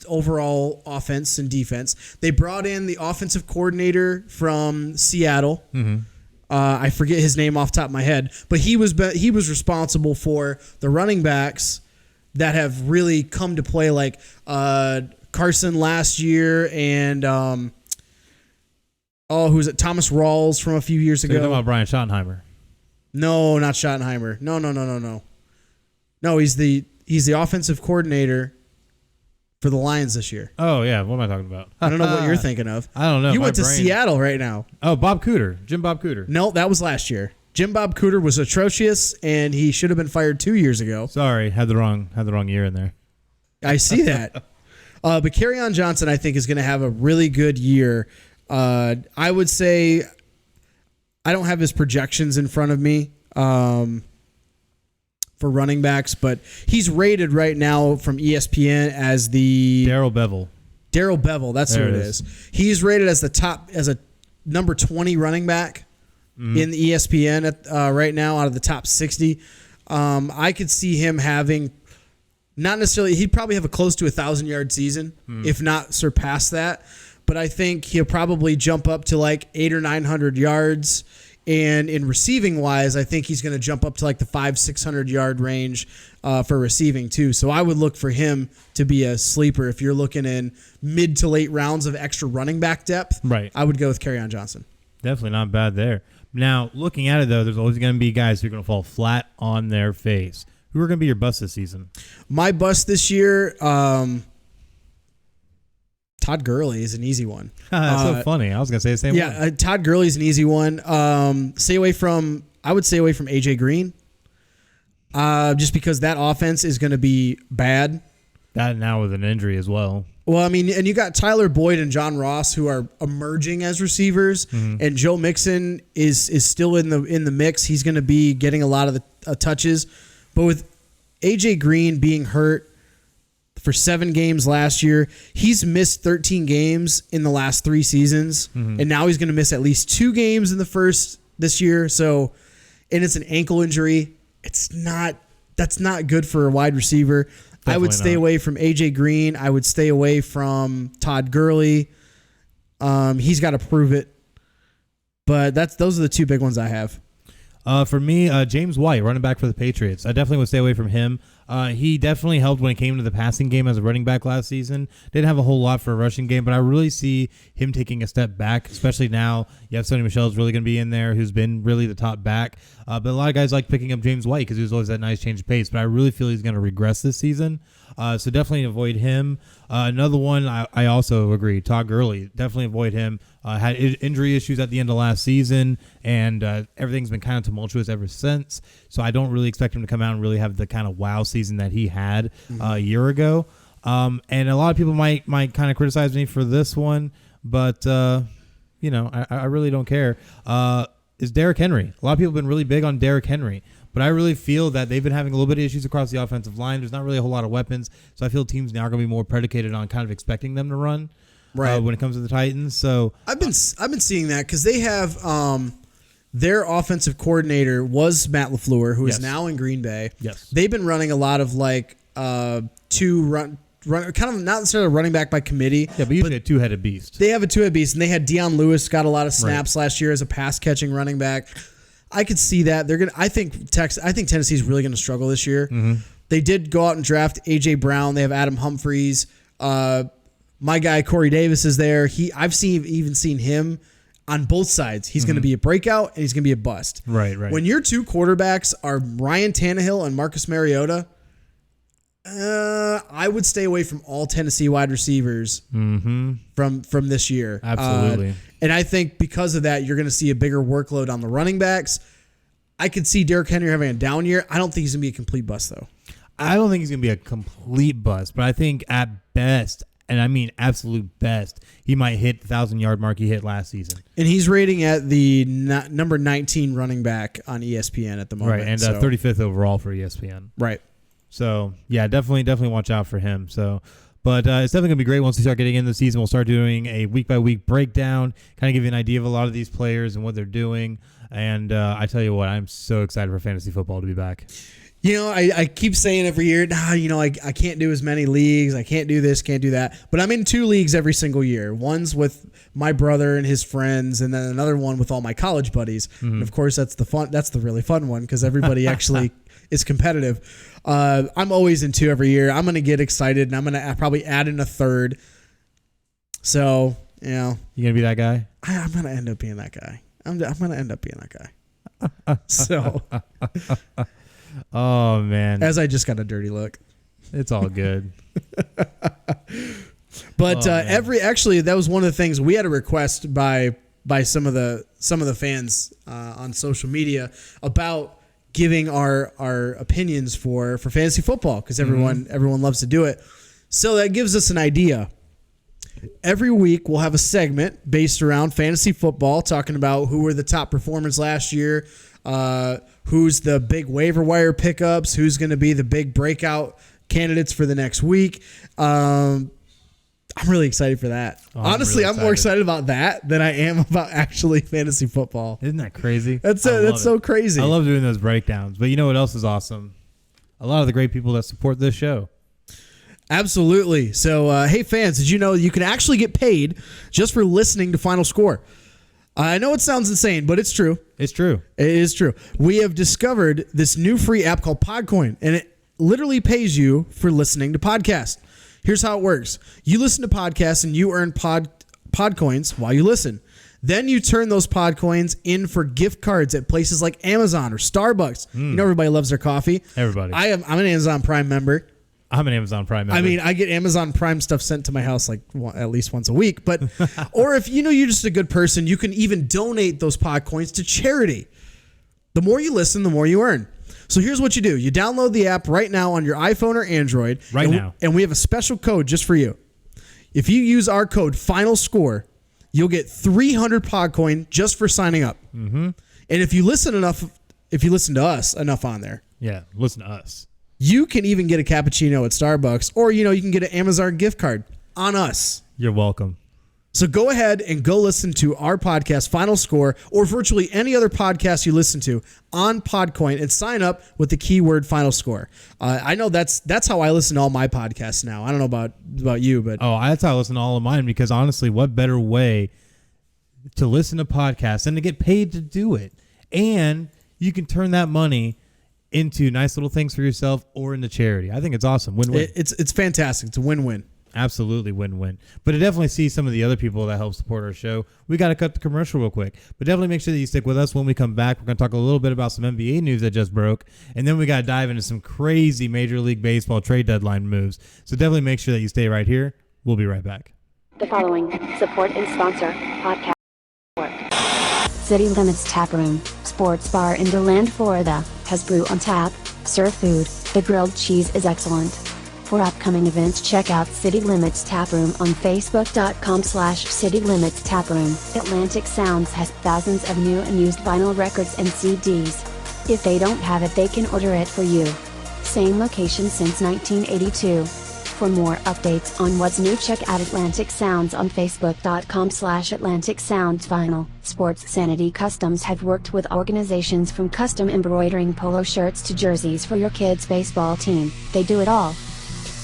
overall offense and defense. They brought in the offensive coordinator from Seattle. I forget his name off the top of my head, but he was responsible for the running backs that have really come to play, like Carson last year and who's it? Thomas Rawls from a few years ago. You're talking about Brian Schottenheimer? No, not Schottenheimer. No. No, he's the offensive coordinator for the Lions this year. Oh, yeah. What am I talking about? I don't know what you're thinking of. I don't know. You went to Seattle right now. Oh, Bob Cooter. Jim Bob Cooter. No, that was last year. Jim Bob Cooter was atrocious, and he should have been fired 2 years ago. Sorry, had the wrong year in there. I see that. But Kerryon Johnson, I think, is going to have a really good year. I would say I don't have his projections in front of me for running backs, but he's rated right now from ESPN as the Darrell Bevel. That's who it is. He's rated as a number 20 running back in the ESPN right now out of the top 60. I could see him having not necessarily. He'd probably have a close to 1,000-yard season, if not surpass that. But I think he'll probably jump up to like 800 or 900 yards. And in receiving wise, I think he's going to jump up to like the 500-600 yard range for receiving too. So I would look for him to be a sleeper if you're looking in mid to late rounds of extra running back depth. Right. I would go with Kerryon Johnson. Definitely not bad there. Now, looking at it though, there's always going to be guys who are going to fall flat on their face. Who are going to be your bust this season? My bust this year, Todd Gurley is an easy one. That's so funny. I was going to say the same one. Yeah, Todd Gurley is an easy one. I would stay away from AJ Green just because that offense is going to be bad. That now with an injury as well. Well, I mean, and you got Tyler Boyd and John Ross who are emerging as receivers, and Joe Mixon is still in the mix. He's going to be getting a lot of the touches. But with AJ Green being hurt for 7 games last year, he's missed 13 games in the last 3 seasons, and now he's going to miss at least 2 games in the first this year. So, and it's an ankle injury. That's not good for a wide receiver. Definitely I would stay away from AJ Green. I would stay away from Todd Gurley. He's got to prove it. But those are the 2 big ones I have. For me, James White, running back for the Patriots. I definitely would stay away from him. He definitely helped when it came to the passing game as a running back last season. Didn't have a whole lot for a rushing game, but I really see him taking a step back, especially now. You have Sony Michel's really going to be in there, who's been really the top back. But a lot of guys like picking up James White because he was always that nice change of pace. But I really feel he's going to regress this season. So definitely avoid him. Another one, I also agree. Todd Gurley, definitely avoid him. Had injury issues at the end of last season, and everything's been kind of tumultuous ever since. So I don't really expect him to come out and really have the kind of wow season that he had a year ago. And a lot of people might kind of criticize me for this one, but I really don't care. Is Derrick Henry. A lot of people have been really big on Derrick Henry. But I really feel that they've been having a little bit of issues across the offensive line. There's not really a whole lot of weapons. So I feel teams now are going to be more predicated on kind of expecting them to run when it comes to the Titans. So I've been seeing that because they have their offensive coordinator was Matt LaFleur, who is now in Green Bay. Yes. They've been running a lot of two run kind of not necessarily running back by committee. Yeah, but usually a two-headed beast. They have a two-headed beast, and they had Deion Lewis got a lot of snaps last year as a pass-catching running back. I could see that. They're gonna. I think Tennessee's really going to struggle this year. Mm-hmm. They did go out and draft A.J. Brown. They have Adam Humphries. My guy Corey Davis is there. I've even seen him on both sides. He's going to be a breakout and he's going to be a bust. Right. When your two quarterbacks are Ryan Tannehill and Marcus Mariota, I would stay away from all Tennessee wide receivers from this year. Absolutely. And I think because of that, you're going to see a bigger workload on the running backs. I could see Derrick Henry having a down year. I don't think he's going to be a complete bust, though. I don't think he's going to be a complete bust, but I think at best, and I mean absolute best, he might hit the 1,000-yard mark he hit last season. And he's rating at the number 19 running back on ESPN at the moment. Right, and 35th overall for ESPN. Right. So, yeah, definitely watch out for him. So, but it's definitely going to be great once we start getting into the season. We'll start doing a week-by-week breakdown, kind of give you an idea of a lot of these players and what they're doing. And I tell you what, I'm so excited for fantasy football to be back. You know, I keep saying every year, I can't do as many leagues. I can't do this, can't do that. But I'm in 2 leagues every single year. One's with my brother and his friends, and then another one with all my college buddies. Mm-hmm. And of course, that's the really fun one because everybody actually is competitive. I'm always in 2 every year. I'm going to get excited, and I'm going to probably add in a third. So, you going to be that guy? I'm going to end up being that guy. I'm going to end up being that guy. So... Oh, man. As I just got a dirty look. It's all good. But actually, that was one of the things we had a request by some of the fans on social media about giving our opinions for fantasy football because everyone loves to do it. So that gives us an idea. Every week we'll have a segment based around fantasy football, talking about who were the top performers last year, who's the big waiver wire pickups, who's going to be the big breakout candidates for the next week. I'm really excited for that. Honestly, I'm more excited about that than I am about actually fantasy football. Isn't that crazy? That's so crazy. I love doing those breakdowns. But you know what else is awesome? A lot of the great people that support this show. Absolutely. So, hey, fans, did you know you can actually get paid just for listening to Final Score? I know it sounds insane, but it's true. It's true. It is true. We have discovered this new free app called PODCOIN, and it literally pays you for listening to podcasts. Here's how it works. You listen to podcasts, and you earn PODCOINs while you listen. Then you turn those PODCOINs in for gift cards at places like Amazon or Starbucks. You know everybody loves their coffee. Everybody. I'm an Amazon Prime member. I'm an Amazon Prime member. I mean, I get Amazon Prime stuff sent to my house at least once a week. But or if you're just a good person, you can even donate those PODCOINs to charity. The more you listen, the more you earn. So here's what you do. You download the app right now on your iPhone or Android. And we have a special code just for you. If you use our code FinalScore, you'll get 300 PODCOIN just for signing up. Mm-hmm. And if you listen to us enough on there. Yeah, listen to us. You can even get a cappuccino at Starbucks, or, you can get an Amazon gift card on us. You're welcome. So go ahead and go listen to our podcast, Final Score, or virtually any other podcast you listen to on PODCOIN and sign up with the keyword Final Score. I know that's how I listen to all my podcasts now. I don't know about you, but... Oh, that's how I listen to all of mine because, honestly, what better way to listen to podcasts than to get paid to do it? And... you can turn that money into nice little things for yourself or into charity. I think it's awesome. Win-win. It's fantastic. It's a win-win. Absolutely win-win. But to definitely see some of the other people that help support our show, we got to cut the commercial real quick. But definitely make sure that you stick with us when we come back. We're going to talk a little bit about some NBA news that just broke, and then we got to dive into some crazy Major League Baseball trade deadline moves. So definitely make sure that you stay right here. We'll be right back. The following support and sponsor podcast. City Limits Tap Room, sports bar in DeLand, Florida, has brew on tap, serve food, the grilled cheese is excellent. For upcoming events, check out City Limits Tap Room on Facebook.com/City Limits Tap Room. Atlantic Sounds has thousands of new and used vinyl records and CDs. If they don't have it, they can order it for you. Same location since 1982. For more updates on what's new, check out Atlantic Sounds on Facebook.com/Atlantic Sounds Vinyl. Sports Sanity Customs have worked with organizations from custom embroidering polo shirts to jerseys for your kids' baseball team. They do it all.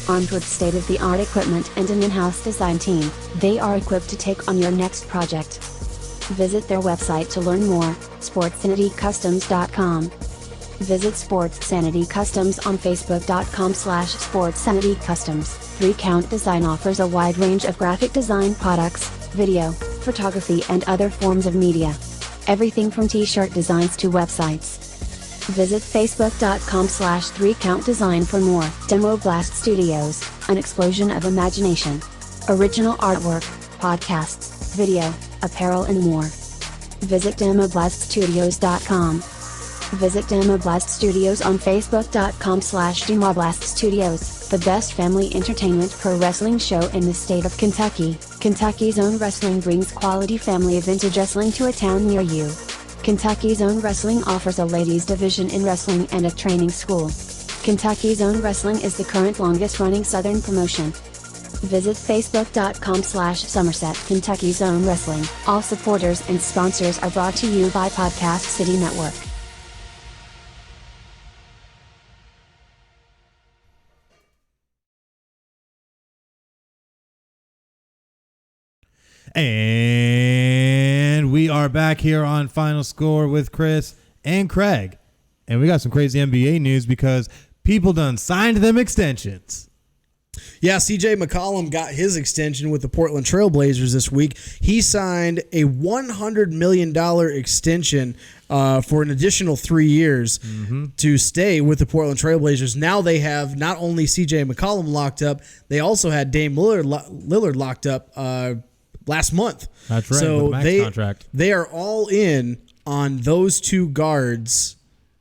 Armed with state-of-the-art equipment and an in-house design team, they are equipped to take on your next project. Visit their website to learn more, sportsanitycustoms.com. Visit Sports Sanity Customs on Facebook.com/Sports Sanity Customs. 3Count Design offers a wide range of graphic design products, video, photography and other forms of media. Everything from t-shirt designs to websites. Visit Facebook.com/3Count Design for more. Demo Blast Studios, an explosion of imagination. Original artwork, podcasts, video, apparel and more. Visit DemoBlastStudios.com. Visit Demoblast Studios on Facebook.com/Demoblast Studios, the best family entertainment pro wrestling show in the state of Kentucky. Kentucky's Own Wrestling brings quality family vintage wrestling to a town near you. Kentucky's Own Wrestling offers a ladies division in wrestling and a training school. Kentucky's Own Wrestling is the current longest running Southern promotion. Visit Facebook.com/Somerset Kentucky's Own Wrestling. All supporters and sponsors are brought to you by Podcast City Network. And we are back here on Final Score with Chris and Craig. And we got some crazy NBA news because people done signed them extensions. Yeah, CJ McCollum got his extension with the Portland Trail Blazers this week. He signed a $100 million extension for an additional 3 years to stay with the Portland Trail Blazers. Now they have not only CJ McCollum locked up, they also had Dame Lillard locked up last month. That's right. So with the max contract. They are all in on those two guards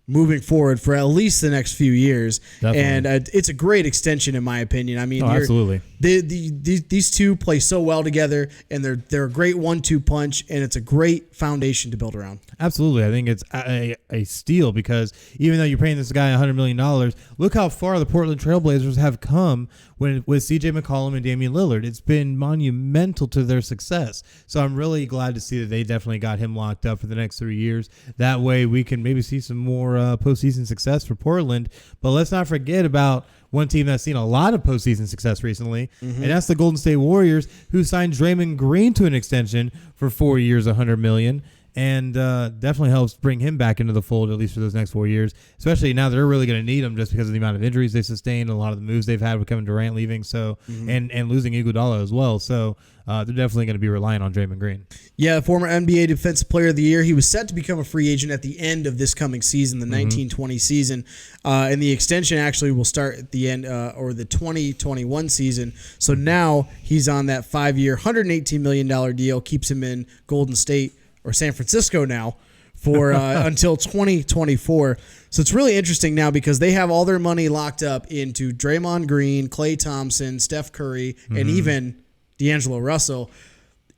moving forward for at least the next few years. Definitely. And it's a great extension in my opinion. I mean, absolutely. These two play so well together, and they're a great 1-2 punch, and it's a great foundation to build around. Absolutely. I think it's a steal because even though you're paying this guy $100 million, look how far the Portland Trail Blazers have come with CJ McCollum and Damian Lillard. It's been monumental to their success. So I'm really glad to see that they definitely got him locked up for the next 3 years. That way we can maybe see some more postseason success for Portland. But let's not forget about one team that's seen a lot of postseason success recently, and that's the Golden State Warriors, who signed Draymond Green to an extension for 4 years, $100 million. And definitely helps bring him back into the fold, at least for those next 4 years, especially now they're really going to need him just because of the amount of injuries they sustained, a lot of the moves they've had with Kevin Durant leaving, so and losing Iguodala as well. So they're definitely going to be relying on Draymond Green. Yeah, former NBA Defensive Player of the Year. He was set to become a free agent at the end of this coming season, the 1920 season, and the extension actually will start at the end or the 2021 season. So now he's on that 5-year, $118 million deal, keeps him in Golden State or San Francisco now for until 2024. So it's really interesting now because they have all their money locked up into Draymond Green, Klay Thompson, Steph Curry, and even D'Angelo Russell.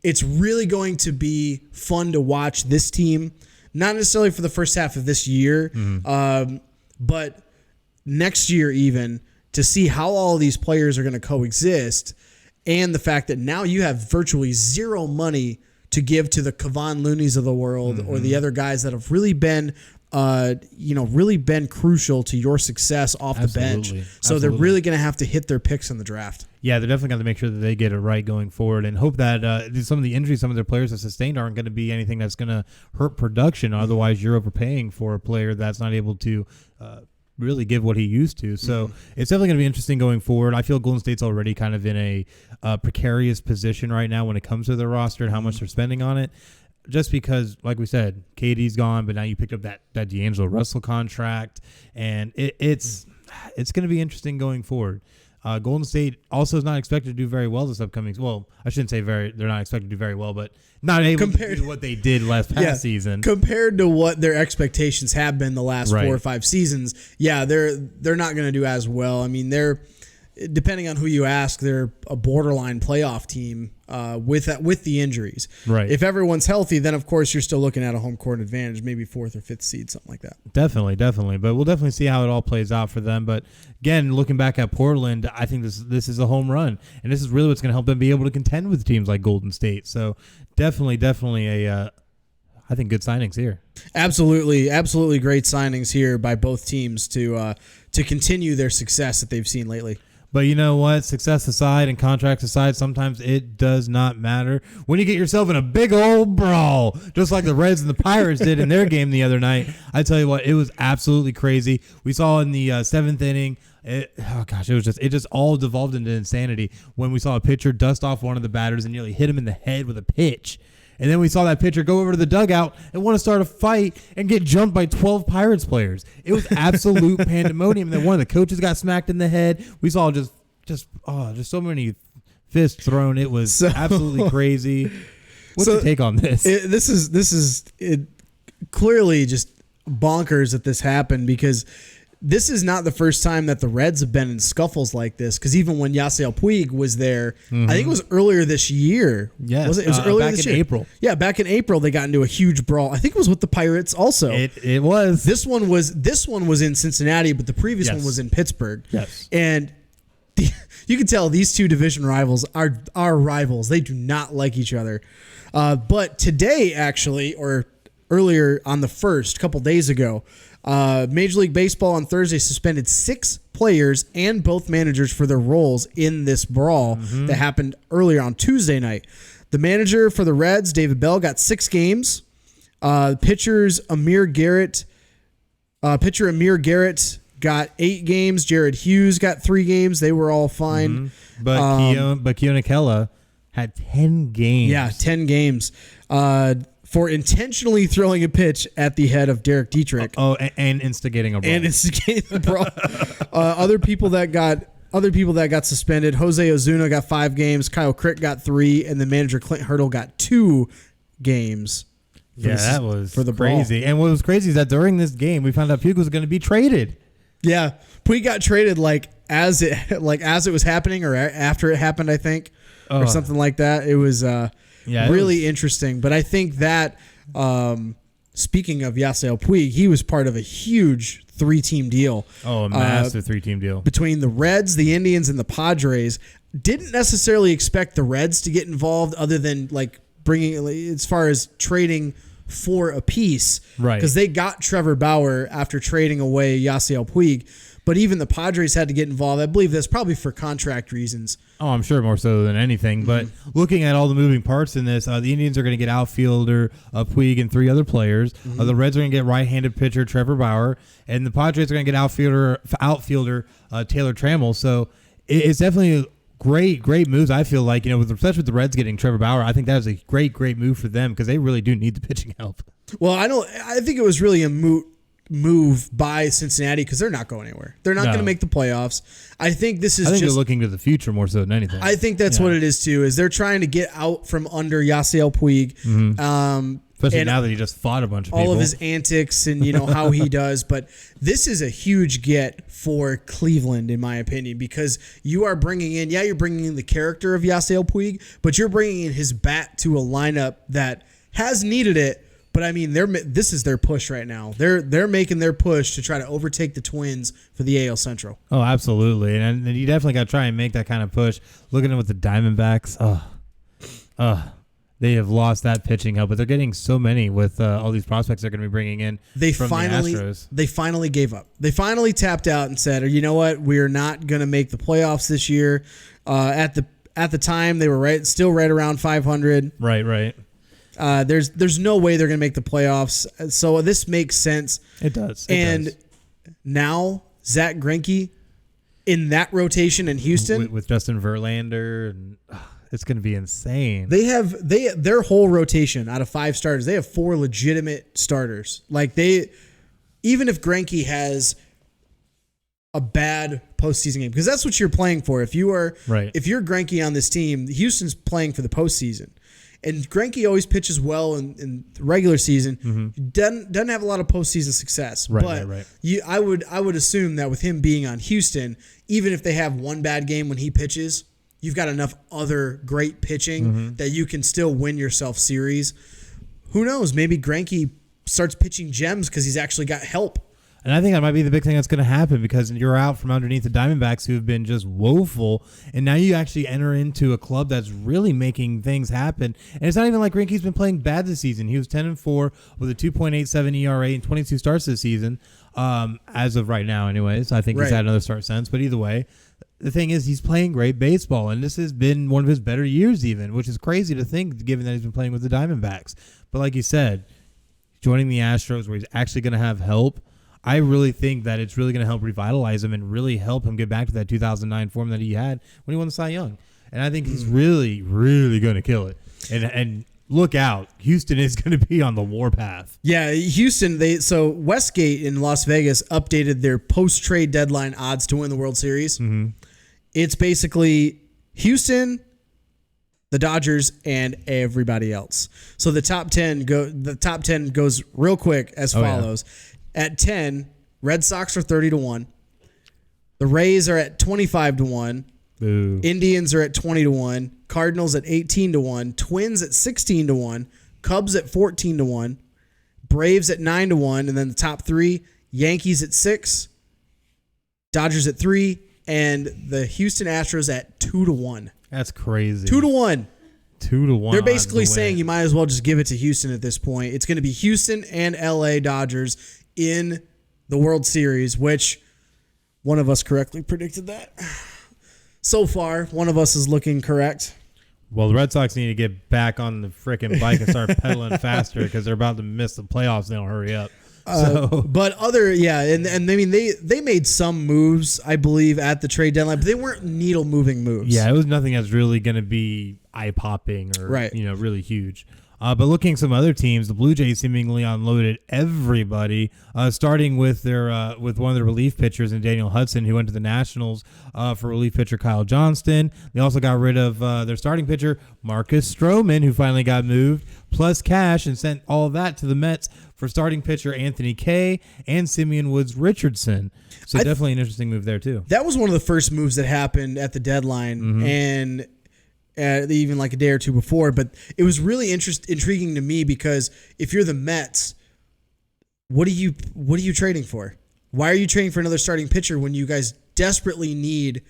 It's really going to be fun to watch this team, not necessarily for the first half of this year, but next year even, to see how all these players are going to coexist, and the fact that now you have virtually zero money to give to the Kevon Looneys of the world or the other guys that have really been really been crucial to your success off the bench. So they're really going to have to hit their picks in the draft. Yeah, they're definitely going to make sure that they get it right going forward, and hope that some of the injuries some of their players have sustained aren't going to be anything that's going to hurt production. Otherwise, you're overpaying for a player that's not able to really give what he used to. So it's definitely going to be interesting going forward. I feel Golden State's already kind of in a precarious position right now when it comes to their roster and how much they're spending on it. Just because, like we said, KD's gone, but now you picked up that D'Angelo Russell contract, and it's going to be interesting going forward. Golden State also is not expected to do very well this upcoming. Well, I shouldn't say they're not expected to do very well, but not able to do what they did past season compared to what their expectations have been the last 4 or 5 seasons. Yeah, they're not going to do as well. I mean, they're, depending on who you ask, they're a borderline playoff team with the injuries. Right. If everyone's healthy, then of course you're still looking at a home court advantage, maybe 4th or 5th seed, something like that. Definitely. But we'll definitely see how it all plays out for them. But again, looking back at Portland, I think this is a home run, and this is really what's going to help them be able to contend with teams like Golden State. So definitely I think good signings here. Absolutely great signings here by both teams to continue their success that they've seen lately. But you know what? Success aside and contracts aside, sometimes it does not matter. When you get yourself in a big old brawl, just like the Reds and the Pirates did in their game the other night, I tell you what, it was absolutely crazy. We saw in the 7th inning, it just all devolved into insanity when we saw a pitcher dust off one of the batters and nearly hit him in the head with a pitch. And then we saw that pitcher go over to the dugout and want to start a fight and get jumped by 12 Pirates players. It was absolute pandemonium. And then one of the coaches got smacked in the head. We saw just so many fists thrown. It was absolutely crazy. What's your take on this? This is clearly just bonkers that this happened, because this is not the first time that the Reds have been in scuffles like this, because even when Yasiel Puig was there, I think it was earlier this year. Yes. Was it? It was earlier this year. Back in April. Yeah, back in April they got into a huge brawl. I think it was with the Pirates also. It was. This one was in Cincinnati, but the previous one was in Pittsburgh. Yes. And you can tell these two division rivals are rivals. They do not like each other. But today, actually, or earlier on the 1st, a couple days ago, Major League Baseball on Thursday suspended 6 players and both managers for their roles in this brawl that happened earlier on Tuesday night. The manager for the Reds, David Bell, got 6 games. Pitcher Amir Garrett got 8 games. Jared Hughes got 3 games. They were all fine. But Keone Kela had 10 games. Yeah, 10 games. For intentionally throwing a pitch at the head of Derek Dietrich. And instigating a brawl. Other people that got suspended: Jose Ozuna got 5 games, Kyle Crick got 3, and the manager Clint Hurdle got 2 games. That was for the crazy. brawl. And what was crazy is that during this game, we found out Puig was going to be traded. Yeah, Puig got traded as it was happening, or after it happened, I think, or something like that. It was really interesting. But I think that speaking of Yasiel Puig, he was part of a huge 3-team deal. Oh, a massive 3-team deal between the Reds, the Indians, and the Padres. Didn't necessarily expect the Reds to get involved, other than bringing, as far as trading for a piece, right? Because they got Trevor Bauer after trading away Yasiel Puig. But even the Padres had to get involved. I believe that's probably for contract reasons. Oh, I'm sure more so than anything. But looking at all the moving parts in this, the Indians are going to get outfielder Puig and 3 other players. The Reds are going to get right-handed pitcher Trevor Bauer, and the Padres are going to get outfielder Taylor Trammell. So it's definitely great moves. I feel like, especially with the Reds getting Trevor Bauer, I think that was a great move for them, because they really do need the pitching help. Well, I think it was really a moot move by Cincinnati, because they're not going anywhere. They're not going to make the playoffs. I think they're looking to the future more so than anything. I think that's what it is too. Is they're trying to get out from under Yasiel Puig. Especially now that he just fought a bunch of people. All of his antics and how he does. But this is a huge get for Cleveland, in my opinion, because you are bringing in, you're bringing in the character of Yasiel Puig, but you're bringing in his bat to a lineup that has needed it. But I mean, this is their push right now. They're making their push to try to overtake the Twins for the AL Central. Oh, absolutely, and you definitely got to try and make that kind of push. Looking at with the Diamondbacks, they have lost that pitching help, but they're getting so many with all these prospects they're going to be bringing in They from the Astros. They finally gave up. They finally tapped out and said, you know what? We're not going to make the playoffs this year. At the time, they were still right around 500. Right. There's no way they're going to make the playoffs. So this makes sense. It does. Now Zach Greinke in that rotation in Houston with Justin Verlander, and it's going to be insane. Their whole rotation out of 5 starters, they have 4 legitimate starters. Like even if Greinke has a bad postseason game, because that's what you're playing for. If you're Greinke on this team, Houston's playing for the postseason. And Greinke always pitches well in the regular season. Mm-hmm. Doesn't have a lot of postseason success. Right. I would assume that with him being on Houston, even if they have one bad game when he pitches, you've got enough other great pitching that you can still win yourself series. Who knows? Maybe Greinke starts pitching gems because he's actually got help. And I think that might be the big thing that's going to happen, because you're out from underneath the Diamondbacks, who have been just woeful, and now you actually enter into a club that's really making things happen. And it's not even like Greinke's been playing bad this season. He was 10-4 with a 2.87 ERA and 22 starts this season, as of right now anyways. I think he's had another start since, but either way, the thing is he's playing great baseball, and this has been one of his better years even, which is crazy to think given that he's been playing with the Diamondbacks. But like you said, joining the Astros where he's actually going to have help, I really think that it's really going to help revitalize him and really help him get back to that 2009 form that he had when he won the Cy Young. And I think he's really, really going to kill it. And look out, Houston is going to be on the warpath. Yeah, Houston. So Westgate in Las Vegas updated their post-trade deadline odds to win the World Series. Mm-hmm. It's basically Houston, the Dodgers, and everybody else. So the top 10 goes real quick as follows. Yeah. At 10, Red Sox are 30-1. The Rays are at 25-1. Boo. Indians are at 20-1. Cardinals at 18-1. Twins at 16-1. Cubs at 14-1. Braves at 9-1. And then the top 3, Yankees at 6. Dodgers at 3. And the Houston Astros at 2-1. That's crazy. 2-1. 2-1. They're basically saying you might as well just give it to Houston at this point. It's going to be Houston and LA Dodgers in the World Series, which one of us correctly predicted that. So far, one of us is looking correct. Well, the Red Sox need to get back on the frickin' bike and start pedaling faster, because they're about to miss the playoffs. They don't hurry up. But and I mean they made some moves, I believe, at the trade deadline, but they weren't needle moving moves. Yeah, it was nothing that's really going to be eye popping or really huge. But looking at some other teams, the Blue Jays seemingly unloaded everybody, starting with with one of their relief pitchers in Daniel Hudson, who went to the Nationals for relief pitcher Kyle Johnston. They also got rid of their starting pitcher Marcus Stroman, who finally got moved, plus cash, and sent all of that to the Mets for starting pitcher Anthony Kay and Simeon Woods Richardson. So definitely an interesting move there too. That was one of the first moves that happened at the deadline, and even like a day or two before. But it was really intriguing to me, because if you're the Mets, what are you trading for? Why are you trading for another starting pitcher when you guys desperately need,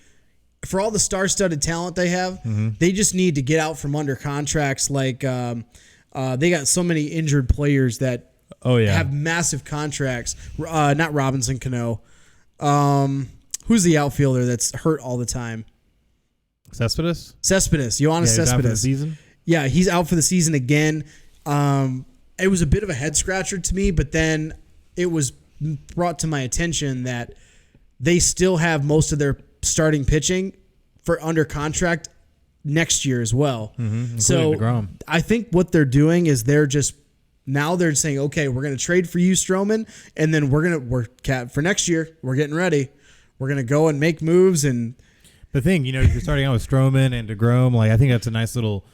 for all the star-studded talent they have, they just need to get out from under contracts. Like they got so many injured players that have massive contracts. Not Robinson Cano. Who's the outfielder that's hurt all the time? Cespedes, Yoenis Cespedes. Out for the season? Yeah, he's out for the season again. It was a bit of a head scratcher to me, but then it was brought to my attention that they still have most of their starting pitching for under contract next year as well. So DeGrom. I think what they're doing is they're saying, okay, we're going to trade for you, Stroman, and then for next year, we're getting ready. We're going to go and make moves. And the thing, if you're starting out with Stroman and DeGrom, I think that's a nice little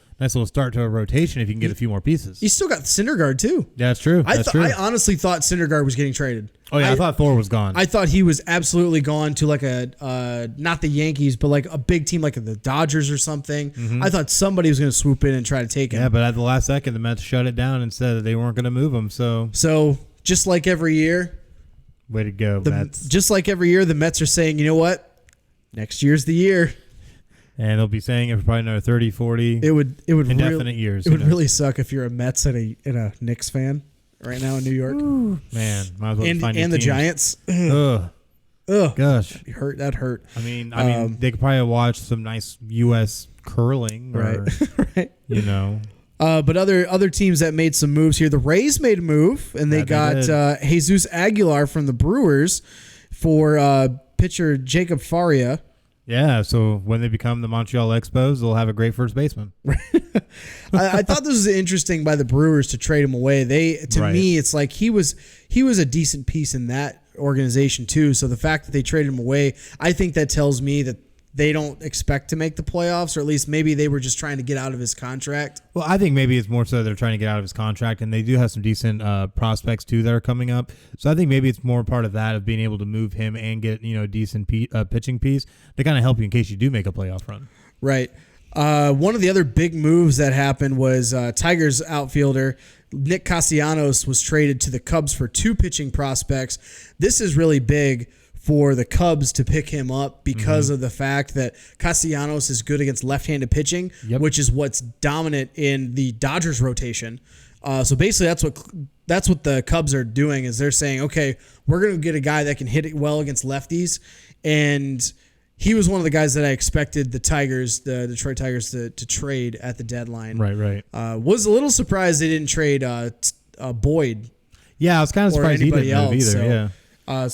start to a rotation if you can get a few more pieces. You still got Syndergaard too. Yeah, that's true. I honestly thought Syndergaard was getting traded. Oh yeah, I thought Thor was gone. I thought he was absolutely gone to like a not the Yankees, but like a big team like the Dodgers or something. I thought somebody was going to swoop in and try to take him. Yeah, but at the last second, the Mets shut it down and said that they weren't going to move him. So just like every year, way to go, Mets. Just like every year, the Mets are saying, you know what? Next year's the year. And they'll be saying it for probably another 30, 40 It would indefinite years. It would really suck if you're a Mets and a Knicks fan right now in New York. Ooh, man, might as well and find the teams. Giants. Ugh. Ugh. Gosh. That hurt. I mean, they could probably watch some nice U.S. curling, or, right. you know. But other teams that made some moves here. The Rays made a move, and they got Jesus Aguilar from the Brewers for pitcher Jacob Faria. Yeah, so when they become the Montreal Expos, they'll have a great first baseman. I thought this was interesting by the Brewers to trade him away. Me, it's like he was a decent piece in that organization too. So the fact that they traded him away, I think that tells me that they don't expect to make the playoffs, or at least maybe they were just trying to get out of his contract. Well, I think maybe it's more so they're trying to get out of his contract, and they do have some decent prospects too that are coming up. So I think maybe it's more part of that, of being able to move him and get a decent pitching piece to kind of help you in case you do make a playoff run. Right. One of the other big moves that happened was Tigers outfielder Nick Castellanos was traded to the Cubs for 2 pitching prospects. This is really big for the Cubs to pick him up because of the fact that Castellanos is good against left-handed pitching, which is what's dominant in the Dodgers rotation. So basically that's what the Cubs are doing, is they're saying, okay, we're going to get a guy that can hit it well against lefties. And he was one of the guys that I expected the Detroit Tigers to trade at the deadline. Right. Was a little surprised they didn't trade Boyd. Yeah, I was kind of surprised he didn't move either. But I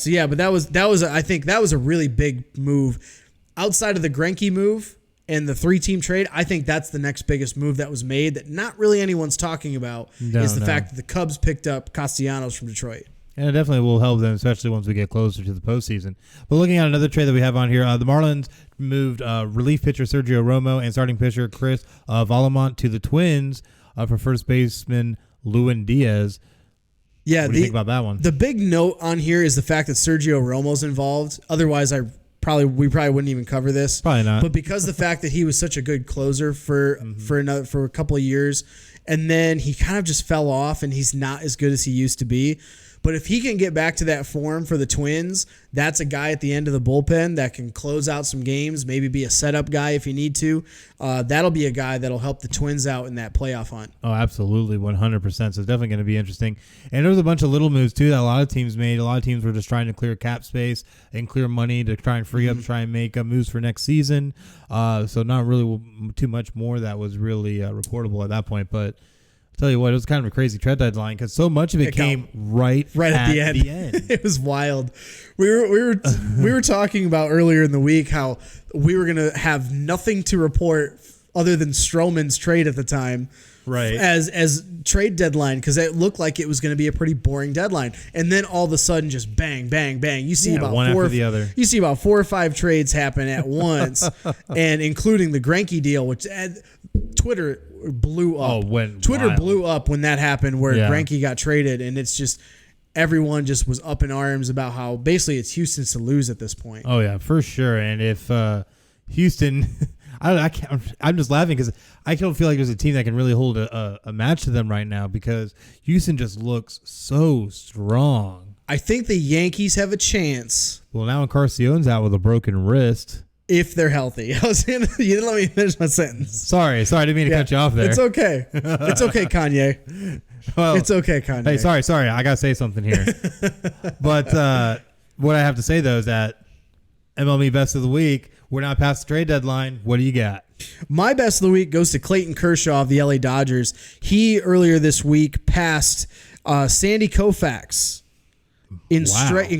think that was a really big move. Outside of the Greinke move and the 3-team trade, I think that's the next biggest move that was made that not really anyone's talking about is the fact that the Cubs picked up Castellanos from Detroit. And it definitely will help them, especially once we get closer to the postseason. But looking at another trade that we have on here, the Marlins moved relief pitcher Sergio Romo and starting pitcher Chris Vallimont to the Twins for first baseman Lewin Diaz. Yeah, what do you think about that one? The big note on here is the fact that Sergio Romo's involved. Otherwise, we probably wouldn't even cover this. Probably not. But because the fact that he was such a good closer for a couple of years, and then he kind of just fell off, and he's not as good as he used to be. But if he can get back to that form for the Twins, that's a guy at the end of the bullpen that can close out some games, maybe be a setup guy if you need to. That'll be a guy that'll help the Twins out in that playoff hunt. Oh, absolutely, 100%. So it's definitely going to be interesting. And there was a bunch of little moves, too, that a lot of teams made. A lot of teams were just trying to clear cap space and clear money to try and free up, try and make moves for next season. So not really too much more that was really reportable at that point. But tell you what, it was kind of a crazy trade deadline because so much of it came right at the end. It was wild. We were talking about earlier in the week how we were gonna have nothing to report other than Stroman's trade at the time, right? As trade deadline, because it looked like it was going to be a pretty boring deadline, and then all of a sudden, just bang, bang, bang. You see about one after the other. You see about 4 or 5 trades happen at once, and including the Greinke deal, which Twitter blew up. Twitter blew up when that happened, where Greinke got traded, and it's just everyone just was up in arms about how basically it's Houston's to lose at this point. Oh yeah, for sure. And if Houston, I'm just laughing because I don't feel like there's a team that can really hold a match to them right now because Houston just looks so strong. I think the Yankees have a chance. Well, now Encarnacion's out with a broken wrist. If they're healthy. You didn't let me finish my sentence. Sorry, I didn't mean to cut you off there. It's okay. It's okay, Kanye. Well, it's okay, Kanye. Hey, sorry. I got to say something here. But what I have to say, though, is that MLB Best of the Week, we're not past the trade deadline. What do you got? My Best of the Week goes to Clayton Kershaw of the LA Dodgers. He, earlier this week, passed Sandy Koufax in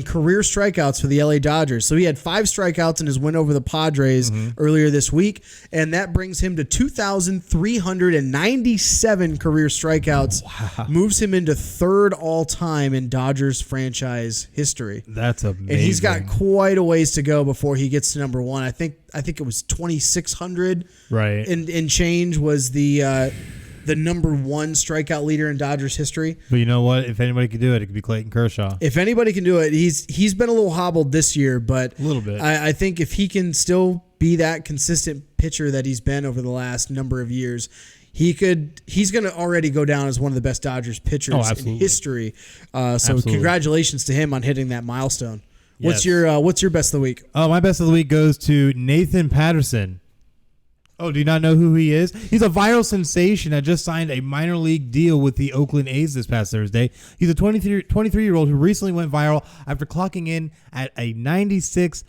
career strikeouts for the LA Dodgers. So he had 5 strikeouts in his win over the Padres earlier this week, and that brings him to 2,397 career strikeouts. Wow. Moves him into 3rd all-time in Dodgers franchise history. That's amazing. And he's got quite a ways to go before he gets to number 1. I think it was 2,600 right, and change was the number 1 strikeout leader in Dodgers history. But you know what? If anybody could do it, it could be Clayton Kershaw. If anybody can do it, he's been a little hobbled this year, but a little bit. I think if he can still be that consistent pitcher that he's been over the last number of years, he's going to already go down as one of the best Dodgers pitchers in history. So congratulations to him on hitting that milestone. Yes. What's your best of the week? My best of the week goes to Nathan Patterson. Oh, do you not know who he is? He's a viral sensation that just signed a minor league deal with the Oakland A's this past Thursday. He's a 23-year-old who recently went viral after clocking in at 96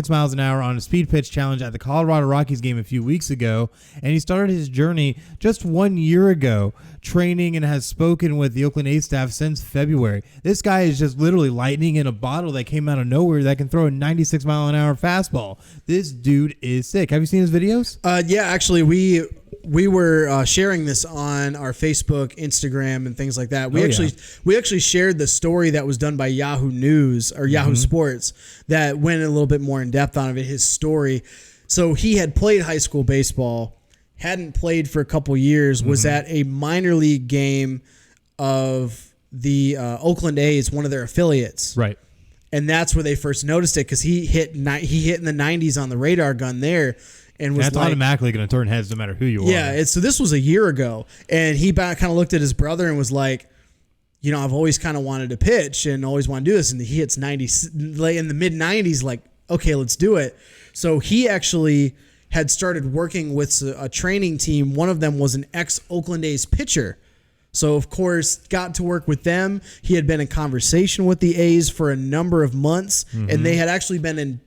miles an hour on a speed pitch challenge at the Colorado Rockies game a few weeks ago. And he started his journey just 1 year ago, training and has spoken with the Oakland A's staff since February. This guy is just literally lightning in a bottle that came out of nowhere that can throw a 96 mile an hour fastball. This dude is sick. Have you seen his videos? Yeah, actually, we were sharing this on our Facebook, Instagram, and things like that. We actually shared the story that was done by Yahoo News or Yahoo Sports that went a little bit more in depth on it. His story. So he had played high school baseball, hadn't played for a couple years, was at a minor league game of the Oakland A's, one of their affiliates. Right. And that's where they first noticed it because he hit in the 90s on the radar gun there. And was that's automatically going to turn heads no matter who you are. Yeah, so this was a year ago. And he kind of looked at his brother and was like, you know, I've always kind of wanted to pitch and always wanted to do this. And he hits 90 in the mid 90s, like, okay, let's do it. So he actually had started working with a training team. One of them was an ex-Oakland A's pitcher. So, of course, got to work with them. He had been in conversation with the A's for a number of months, and they had actually been in,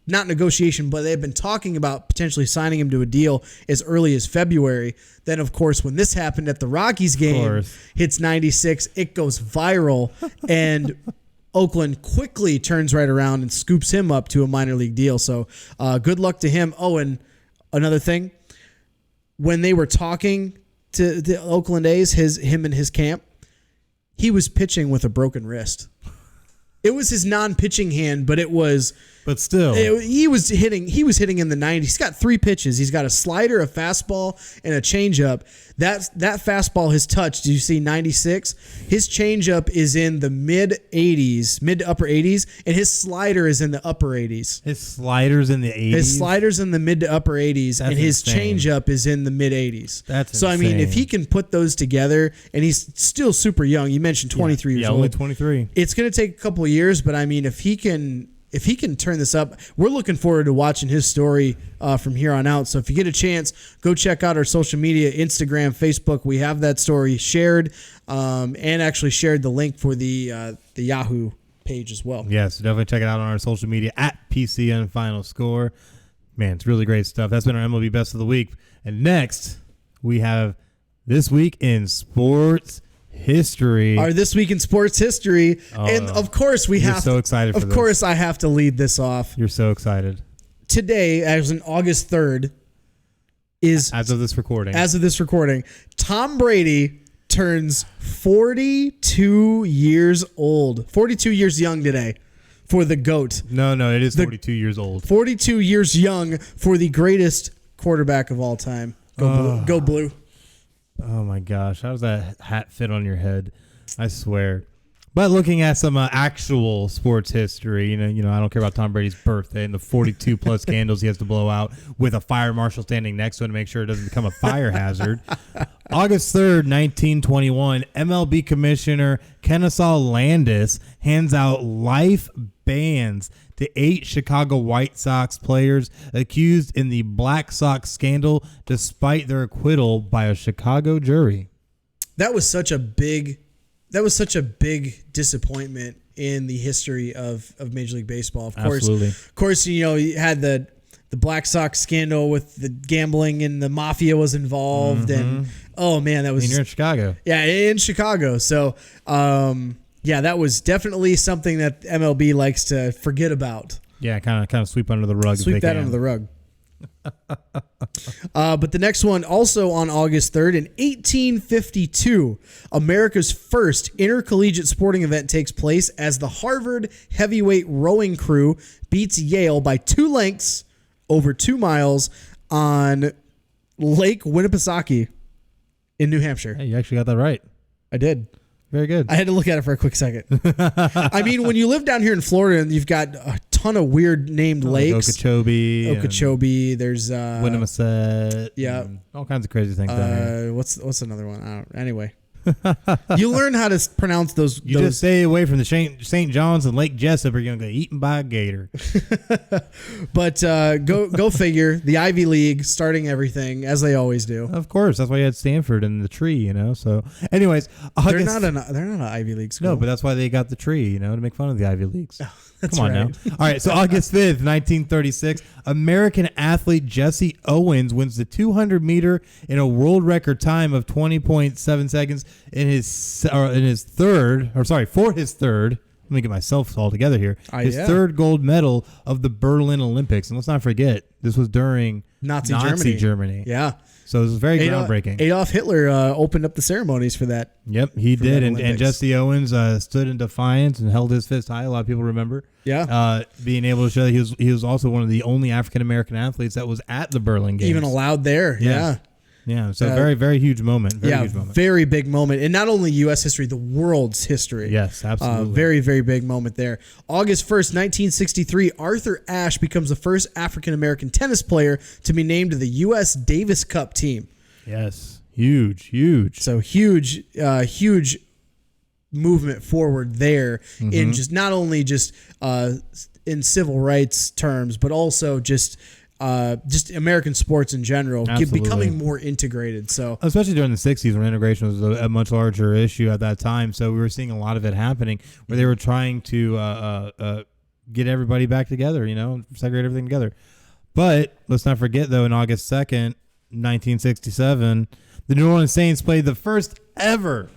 not negotiation, but they had been talking about potentially signing him to a deal as early as February. Then, of course, when this happened at the Rockies game, hits 96, it goes viral, and Oakland quickly turns right around and scoops him up to a minor league deal. So good luck to him. Oh, and another thing, when they were talking to the Oakland A's, him and his camp, he was pitching with a broken wrist. It was his non-pitching hand, but it was... But still, he was hitting in the 90s. He's got 3 pitches. He's got a slider, a fastball, and a changeup. That fastball, his touch, do you see 96? His changeup is in the mid to upper 80s, and his slider is in the upper 80s. His slider's in the 80s? His slider's in the mid to upper 80s, and his changeup is in the mid 80s. That's so, insane. I mean, if he can put those together, and he's still super young. You mentioned 23 years old. Yeah, only 23. It's going to take a couple of years, but I mean, if he can turn this up, we're looking forward to watching his story from here on out. So if you get a chance, go check out our social media, Instagram, Facebook. We have that story shared and actually shared the link for the Yahoo page as well. Yes, definitely check it out on our social media at PCN Final Score. Man, it's really great stuff. That's been our MLB Best of the Week. And next, we have This Week in Sports History. Our This Week in Sports History. And of course we have so excited for this. Of course I have to lead this off. You're so excited. Today, as in August 3rd, is as of this recording, Tom Brady turns 42 years old. 42 years young today for the GOAT. No, it is 42 years old. 42 years young for the greatest quarterback of all time. Go blue. Oh my gosh, how does that hat fit on your head? I swear. But looking at some actual sports history, you know, I don't care about Tom Brady's birthday and the 42 plus candles he has to blow out with a fire marshal standing next to him to make sure it doesn't become a fire hazard. August 3rd, 1921, MLB Commissioner Kennesaw Landis hands out life bans to 8 Chicago White Sox players accused in the Black Sox scandal despite their acquittal by a Chicago jury. That was such a big disappointment in the history of Major League Baseball. Of course, you know, you had the Black Sox scandal with the gambling and the mafia was involved, and oh man, that was. And you're in Chicago. Yeah, in Chicago. So, yeah, that was definitely something that MLB likes to forget about. Yeah, kind of sweep under the rug. Sweep that under the rug. But the next one, also on August 3rd, in 1852, America's first intercollegiate sporting event takes place as the Harvard heavyweight rowing crew beats Yale by 2 lengths over 2 miles on Lake Winnipesaukee in New Hampshire. Hey, you actually got that right. I did. Very good. I had to look at it for a quick second. I mean, when you live down here in Florida and you've got a ton of weird named lakes. Okeechobee. There's Winnipesaukee. Yeah. All kinds of crazy things down here. What's another one? I don't. Anyway. You learn how to pronounce those. You just stay away from the St. John's and Lake Jessup, or you're gonna get eaten by a gator. But go figure. The Ivy League starting everything as they always do. Of course, that's why you had Stanford and the tree. So, anyways, they're not an Ivy League school. No, but that's why they got the tree. To make fun of the Ivy Leagues. Oh, that's Come on right. now. All right, so August 5th, 1936, American athlete Jesse Owens wins the 200 meter in a world record time of 20.7 seconds for his third. Let me get myself all together here. His third gold medal of the Berlin Olympics. And let's not forget, this was during Nazi Germany. Yeah. So it was very groundbreaking. Adolf Hitler opened up the ceremonies for that. Yep, he did. And Jesse Owens stood in defiance and held his fist high. A lot of people remember. Yeah. Being able to show that he was also one of the only African-American athletes that was at the Berlin Games. Even allowed there. Yeah. Yeah, so very, very huge moment. Huge moment. Very big moment. And not only U.S. history, the world's history. Yes, absolutely. Very, very big moment there. August 1st, 1963, Arthur Ashe becomes the first African-American tennis player to be named to the U.S. Davis Cup team. Yes, huge. So huge movement forward there in just not only just in civil rights terms, but also just American sports in general, becoming more integrated. So especially during the 60s when integration was a much larger issue at that time. So we were seeing a lot of it happening where they were trying to get everybody back together, segregate everything together. But let's not forget, though, in August 2nd, 1967, the New Orleans Saints played the first ever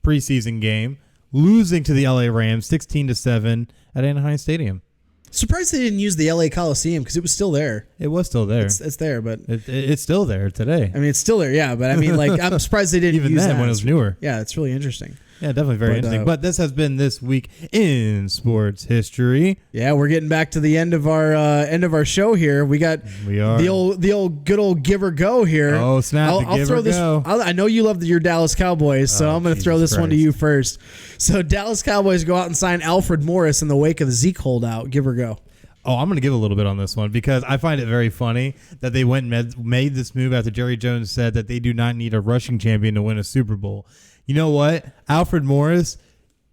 preseason game, losing to the LA Rams 16-7 at Anaheim Stadium. Surprised they didn't use the LA Coliseum because it was still there. It was still there. It's there, but it's still there today. I mean, it's still there, yeah. But I mean, I'm surprised they didn't even use then that when it was newer. Yeah, it's really interesting. Yeah, definitely very interesting. But this has been This Week in Sports History. Yeah, we're getting back to the end of our show here. We are the old good old give or go here. Oh snap! I'll throw this. I know you love your Dallas Cowboys, so I'm going to throw this one to you first. So Dallas Cowboys go out and sign Alfred Morris in the wake of the Zeke holdout. Give or go. Oh, I'm going to give a little bit on this one because I find it very funny that they went and made this move after Jerry Jones said that they do not need a rushing champion to win a Super Bowl. You know what? Alfred Morris,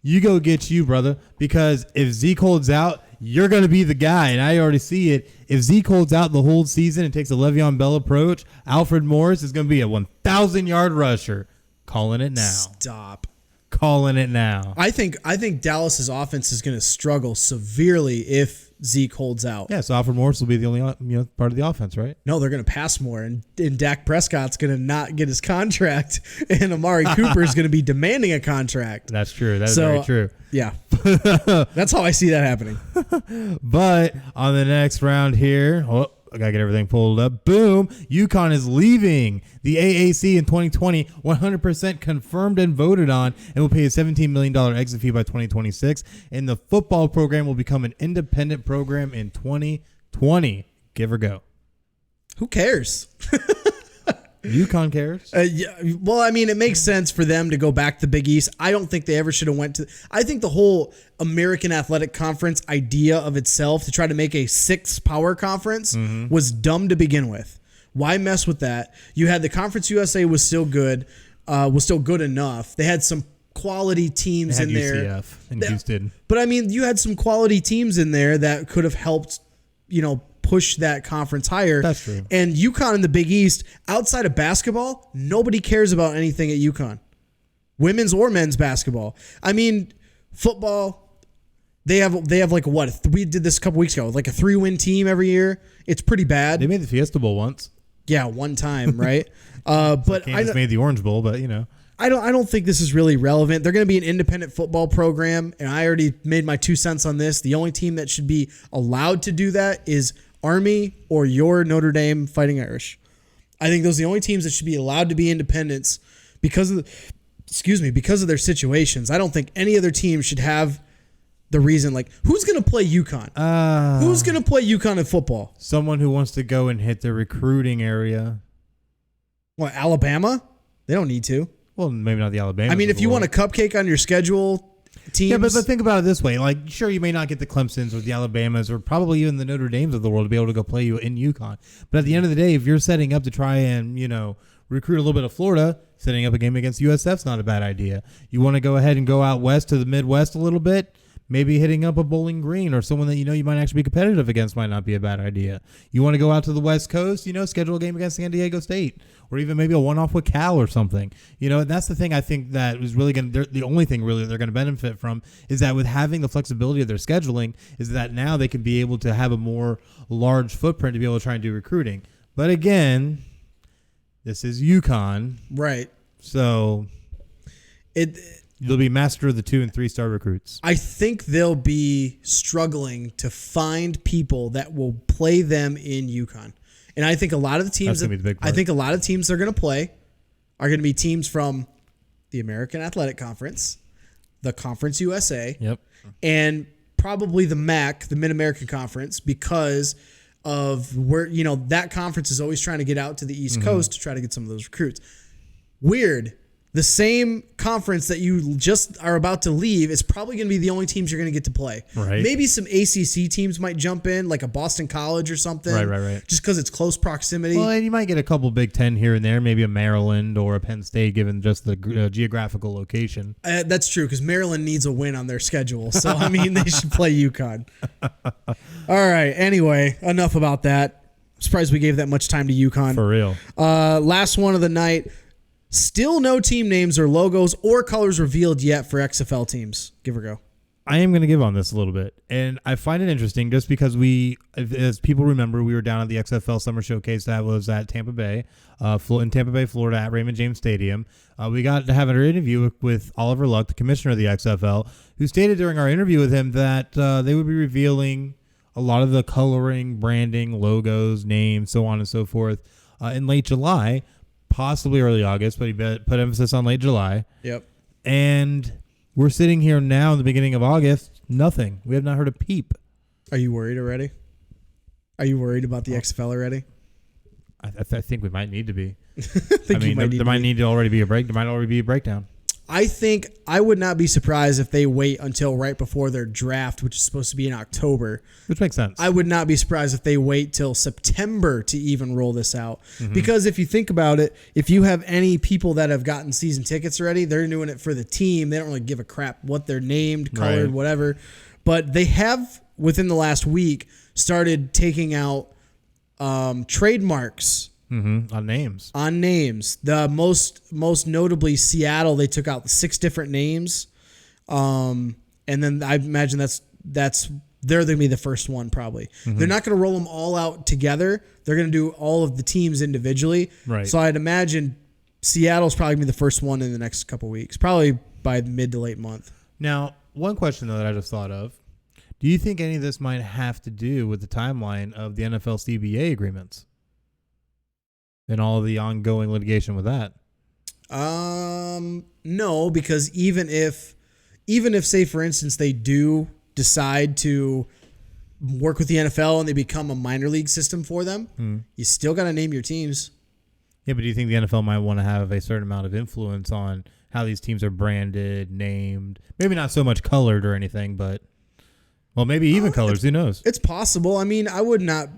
you go get you, brother, because if Zeke holds out, you're going to be the guy, and I already see it. If Zeke holds out the whole season and takes a Le'Veon Bell approach, Alfred Morris is going to be a 1,000-yard rusher. Calling it now. Stop. Calling it now. I think Dallas's offense is going to struggle severely if Zeke holds out. Yeah, so Alfred Morris will be the only part of the offense, right? No, they're going to pass more, and Dak Prescott's going to not get his contract, and Amari Cooper is going to be demanding a contract. That's true. That's very true. Yeah, that's how I see that happening. But on the next round here, I got to get everything pulled up. Boom. UConn is leaving the AAC in 2020, 100% confirmed and voted on, and will pay a $17 million exit fee by 2026. And the football program will become an independent program in 2020. Give or go. Who cares? UConn cares. Yeah, well, I mean, it makes sense for them to go back to Big East. I don't think they ever should have went to. I think the whole American Athletic Conference idea of itself to try to make a 6 power conference was dumb to begin with. Why mess with that? You had the Conference USA was still good enough. They had some quality teams in there. UCF and Houston. But I mean, you had some quality teams in there that could have helped, push that conference higher. That's true. And UConn in the Big East, outside of basketball, nobody cares about anything at UConn. Women's or men's basketball. I mean, football, they have like what? We did this a couple weeks ago, like a 3-win team every year. It's pretty bad. They made the Fiesta Bowl once. Yeah, one time, right? But Kansas made the Orange Bowl, but I don't think this is really relevant. They're going to be an independent football program, and I already made my 2 cents on this. The only team that should be allowed to do that is Army or your Notre Dame Fighting Irish. I think those are the only teams that should be allowed to be independents because of their situations. I don't think any other team should have the reason, like, who's going to play UConn? Who's going to play UConn in football? Someone who wants to go and hit the recruiting area. What, Alabama? They don't need to. Well, maybe not the Alabama. I mean, if you want a cupcake on your schedule, teams. Yeah, but think about it this way. Like, sure, you may not get the Clemsons or the Alabamas or probably even the Notre Dames of the world to be able to go play you in UConn. But at the end of the day, if you're setting up to try and, recruit a little bit of Florida, setting up a game against USF's not a bad idea. You want to go ahead and go out west to the Midwest a little bit, maybe hitting up a Bowling Green or someone that you might actually be competitive against might not be a bad idea. You want to go out to the West Coast, schedule a game against San Diego State or even maybe a one-off with Cal or something. And that's the thing I think that was really the only thing really they're going to benefit from is that with having the flexibility of their scheduling is that now they can be able to have a more large footprint to be able to try and do recruiting. But again, this is UConn. Right. So they'll be master of the 2 and 3 star recruits. I think they'll be struggling to find people that will play them in UConn. And I think a lot of the teams they're going to play are going to be teams from the American Athletic Conference, the Conference USA, and probably the MAC, the Mid-American Conference, because of where, that conference is always trying to get out to the East Coast to try to get some of those recruits. Weird. The same conference that you just are about to leave is probably going to be the only teams you're going to get to play. Right. Maybe some ACC teams might jump in, like a Boston College or something. Right. Just because it's close proximity. Well, and you might get a couple Big Ten here and there, maybe a Maryland or a Penn State, given just the geographical location. That's true, because Maryland needs a win on their schedule. So, they should play UConn. All right. Anyway, enough about that. Surprised we gave that much time to UConn. For real. Last one of the night. Still no team names or logos or colors revealed yet for XFL teams. Give or go. I am going to give on this a little bit. And I find it interesting just because as people remember, we were down at the XFL Summer Showcase that was at Tampa Bay, in Tampa Bay, Florida at Raymond James Stadium. We got to have an interview with Oliver Luck, the commissioner of the XFL, who stated during our interview with him that they would be revealing a lot of the coloring, branding, logos, names, so on and so forth in late July. Possibly early August, but he put emphasis on late July. Yep. And we're sitting here now in the beginning of August. Nothing. We have not heard a peep. Are you worried already? Are you worried about the XFL already? I think we might need to be. There might need to already be a break. There might already be a breakdown. I think I would not be surprised if they wait until right before their draft, which is supposed to be in October. Which makes sense. I would not be surprised if they wait till September to even roll this out. Because if you think about it, if you have any people that have gotten season tickets already, they're doing it for the team. They don't really give a crap what they're named, colored, whatever. But they have, within the last week, started taking out trademarks. On names. The most notably Seattle, they took out 6 different names. And then I imagine they're going to be the first one probably. They're not going to roll them all out together. They're going to do all of the teams individually. Right. So I'd imagine Seattle's probably going to be the first one in the next couple of weeks, probably by mid to late month. Now, one question though that I just thought of. Do you think any of this might have to do with the timeline of the NFL CBA agreements? And all of the ongoing litigation with that? No, because even if say for instance they do decide to work with the NFL and they become a minor league system for them, you still got to name your teams. Yeah, but do you think the NFL might want to have a certain amount of influence on how these teams are branded, named? Maybe not so much colored or anything, but maybe even colors. Who knows? It's possible. I would not.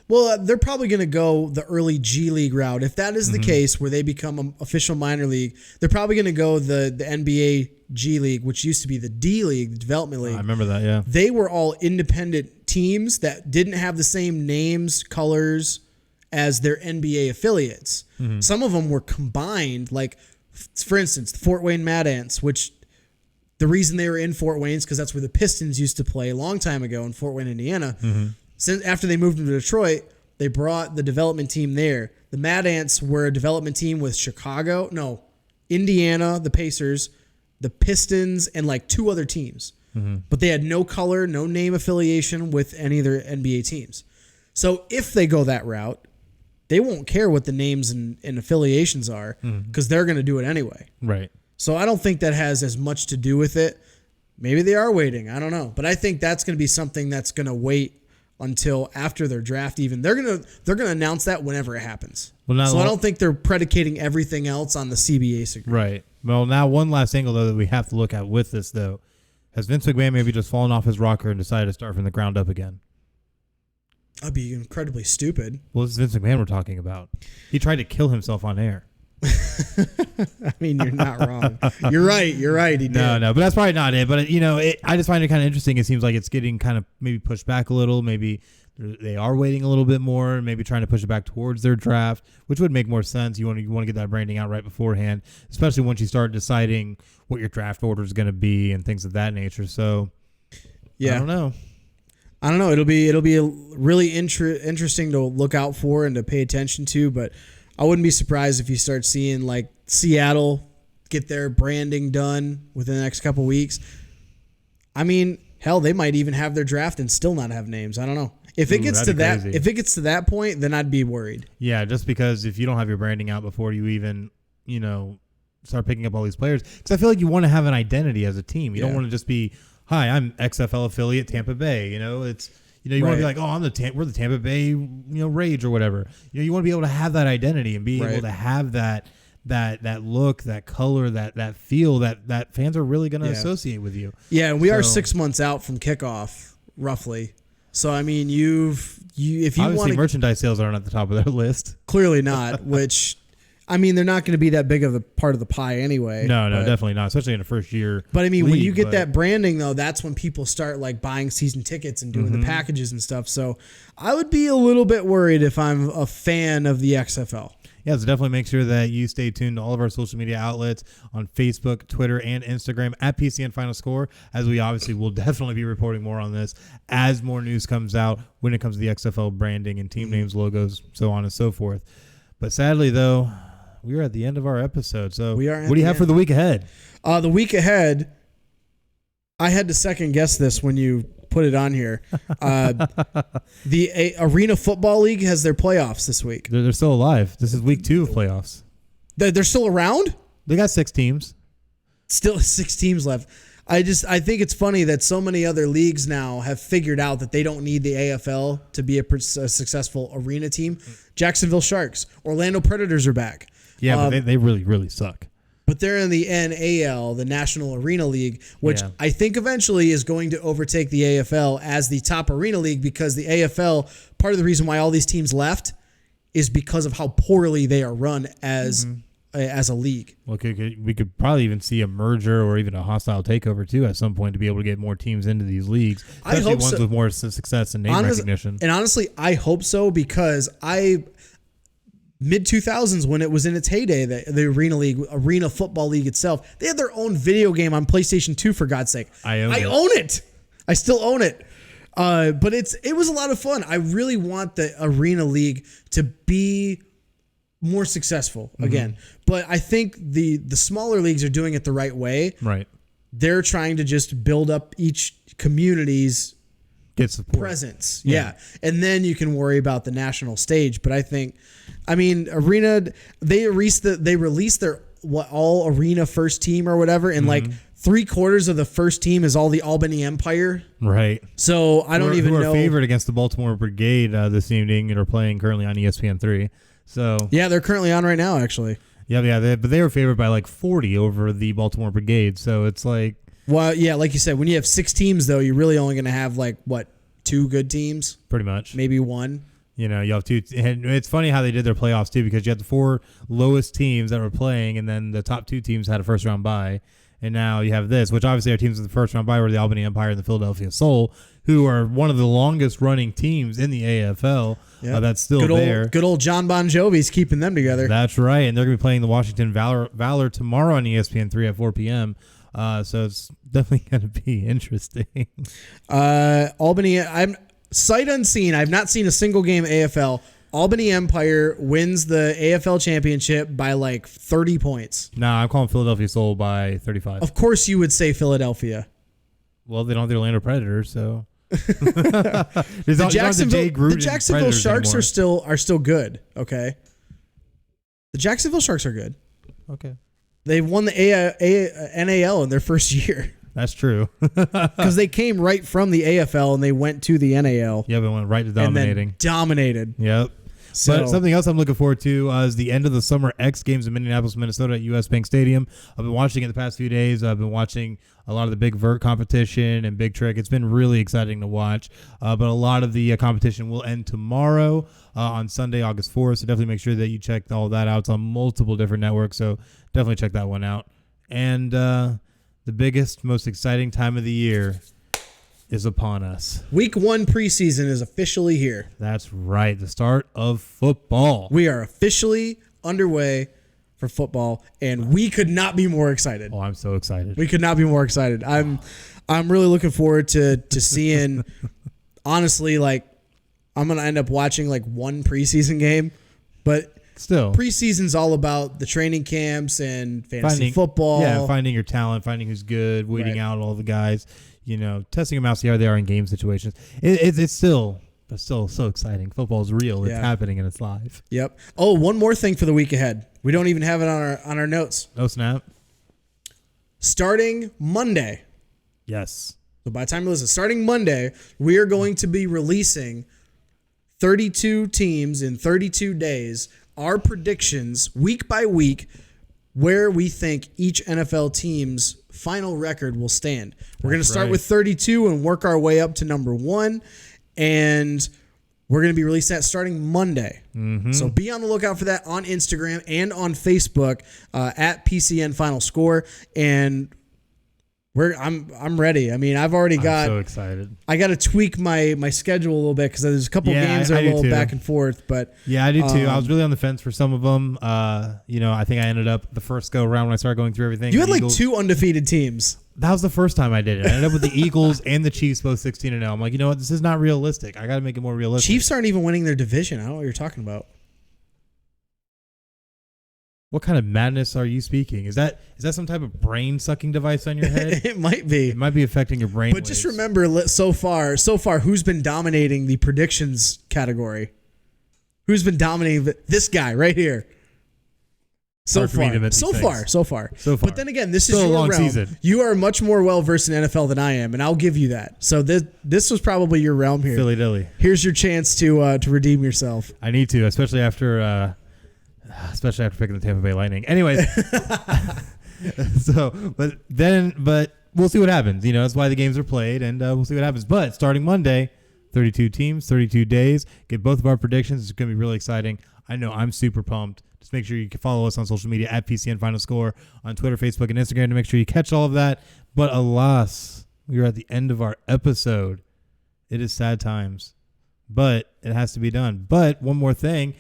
Well, they're probably going to go the early G League route. If that is the case, where they become an official minor league, they're probably going to go the NBA G League, which used to be the D League, the development league. I remember that, yeah. They were all independent teams that didn't have the same names, colors as their NBA affiliates. Some of them were combined, like, for instance, the Fort Wayne Mad Ants, which the reason they were in Fort Wayne is because that's where the Pistons used to play a long time ago in Fort Wayne, Indiana. Since after they moved to Detroit, they brought the development team there. The Mad Ants were a development team with Indiana, the Pacers, the Pistons, and like 2 other teams. But they had no color, no name affiliation with any of their NBA teams. So if they go that route, they won't care what the names and affiliations are because they're going to do it anyway. Right. So I don't think that has as much to do with it. Maybe they are waiting. I don't know. But I think that's going to be something that's going to wait until after their draft even. They're going to announce that whenever it happens. So I don't think they're predicating everything else on the CBA agreement. Right. Well, now one last angle, though, that we have to look at with this, though. Has Vince McMahon maybe just fallen off his rocker and decided to start from the ground up again? That'd be incredibly stupid. Well, this is Vince McMahon we're talking about. He tried to kill himself on air. I mean, you're not wrong. You're right. He did. No, but that's probably not it. But I just find it kind of interesting. It seems like it's getting kind of maybe pushed back a little. Maybe they are waiting a little bit more. Maybe trying to push it back towards their draft, which would make more sense. You want to get that branding out right beforehand, especially once you start deciding what your draft order is going to be and things of that nature. So, yeah, I don't know. It'll be really interesting to look out for and to pay attention to, but I wouldn't be surprised if you start seeing like Seattle get their branding done within the next couple weeks. I mean, hell, they might even have their draft and still not have names. I don't know. If it gets to that point, then I'd be worried. Yeah, just because if you don't have your branding out before you even, start picking up all these players, because I feel like you want to have an identity as a team. You don't want to just be, hi, I'm XFL affiliate Tampa Bay. It's. You want to be like, oh, we're the Tampa Bay, Rage or whatever. You want to be able to have that identity and be able to have that look, that color, that feel that fans are really going to associate with you. Yeah, and we are 6 months out from kickoff, roughly. So I mean, if you want to, merchandise sales aren't at the top of their list. Clearly not. Which, I mean, they're not going to be that big of a part of the pie anyway. No, definitely not, especially in the first year. But I mean, when you get that branding, though, that's when people start like buying season tickets and doing the packages and stuff. So I would be a little bit worried if I'm a fan of the XFL. Yeah, so definitely make sure that you stay tuned to all of our social media outlets on Facebook, Twitter, and Instagram at PCN Final Score, as we obviously will definitely be reporting more on this as more news comes out when it comes to the XFL branding and team names, logos, so on and so forth. But sadly, though, we are at the end of our episode. So what do you have for the week ahead? The week ahead, I had to second guess this when you put it on here. The Arena Football League has their playoffs this week. They're still alive. This is week 2 of playoffs. They're still around? They got 6 teams. Still 6 teams left. I think it's funny that so many other leagues now have figured out that they don't need the AFL to be a successful arena team. Jacksonville Sharks, Orlando Predators are back. Yeah, but they really, really suck. But they're in the NAL, the National Arena League, which I think eventually is going to overtake the AFL as the top arena league, because the AFL, part of the reason why all these teams left is because of how poorly they are run as a league. Well, we could probably even see a merger or even a hostile takeover too at some point to be able to get more teams into these leagues, especially ones with more success and name recognition. And honestly, I hope so, because mid-2000s, when it was in its heyday, the Arena Football League itself, they had their own video game on PlayStation 2, for God's sake. I own it. I still own it. But it was a lot of fun. I really want the Arena League to be more successful again. But I think the smaller leagues are doing it the right way. Right. They're trying to just build up each community's get support. Presence. Yeah. And then you can worry about the national stage. But Arena, they released their all Arena first team or whatever, and like 3/4 of the first team is all the Albany Empire. Right. So I don't even know. Who are favored against the Baltimore Brigade this evening and are playing currently on ESPN3. So yeah, they're currently on right now, actually. Yeah. But they were favored by like 40 over the Baltimore Brigade. So it's like. Well, yeah, like you said, when you have 6 teams, though, you're really only going to have 2 good teams? Pretty much. Maybe 1. You have 2. And it's funny how they did their playoffs, too, because you had the 4 lowest teams that were playing, and then the top 2 teams had a first-round bye. And now you have this, which obviously our teams in the first-round bye were the Albany Empire and the Philadelphia Soul, who are one of the longest-running teams in the AFL. Yep. That's still there. Good old John Bon Jovi's keeping them together. That's right. And they're going to be playing the Washington Valor tomorrow on ESPN3 at 4 p.m., so it's definitely going to be interesting. Albany, I'm sight unseen. I've not seen a single game AFL. Albany Empire wins the AFL championship by 30 points. Nah, I'm calling Philadelphia Soul by 35. Of course you would say Philadelphia. Well, they don't have the Orlando Predators, so. The Jacksonville Sharks are still good, okay? The Jacksonville Sharks are good. Okay. They won the NAL in their first year. That's true. Because they came right from the AFL and they went to the NAL. Yeah, but went right to dominating. And then dominated. Yep. So But something else I'm looking forward to is the end of the Summer X Games in Minneapolis, Minnesota at US Bank Stadium. I've been watching it the past few days. I've been watching a lot of the big vert competition and big trick. It's been really exciting to watch. But a lot of the competition will end tomorrow on Sunday, August 4th. So definitely make sure that you check all that out. It's on multiple different networks. So definitely check that one out. And the biggest, most exciting time of the year is upon us. Week 1 preseason is officially here. That's right. The start of football. We are officially underway for football, and we could not be more excited. Oh, I'm so excited. We could not be more excited. I'm really looking forward to seeing, honestly, like, I'm going to end up watching like one preseason game, but Still, preseason's all about the training camps and fantasy football. Yeah, finding your talent, finding who's good, weeding out all the guys, testing them out, see how they are in game situations. It's still so exciting. Football is real. It's happening and it's live. Yep. Oh, one more thing for the week ahead. We don't even have it on our notes. Oh, snap. Starting Monday. Yes. So by the time you listen, starting Monday, we are going to be releasing 32 teams in 32 days, our predictions week by week, where we think each NFL team's final record will stand. We're going to start with 32 and work our way up to number 1. And we're going to be releasing that starting Monday. Mm-hmm. So be on the lookout for that on Instagram and on Facebook at PCN Final Score. And I'm ready. I mean, I've already got. I'm so excited. I got to tweak my schedule a little bit because there's a couple games that are a little back and forth. But yeah, I do too. I was really on the fence for some of them. I think I ended up the first go around when I started going through everything. You had like 2 undefeated teams. That was the first time I did it. I ended up with the Eagles and the Chiefs both 16-0. I'm like, you know what? This is not realistic. I got to make it more realistic. Chiefs aren't even winning their division. I don't know what you're talking about. What kind of madness are you speaking? Is that some type of brain sucking device on your head? It might be. It might be affecting your brain. But just remember, so far, who's been dominating the predictions category? Who's been dominating this guy right here? So far. But then again, this is your long realm. season. You are much more well versed in NFL than I am, and I'll give you that. So this was probably your realm here. Philly dilly. Here's your chance to redeem yourself. I need to, especially after picking the Tampa Bay Lightning. Anyways, but we'll see what happens. That's why the games are played, and we'll see what happens. But starting Monday, 32 teams, 32 days. Get both of our predictions. It's going to be really exciting. I know I'm super pumped. Just make sure you can follow us on social media at PCN Final Score on Twitter, Facebook, and Instagram to make sure you catch all of that. But alas, we are at the end of our episode. It is sad times, but it has to be done. But one more thing.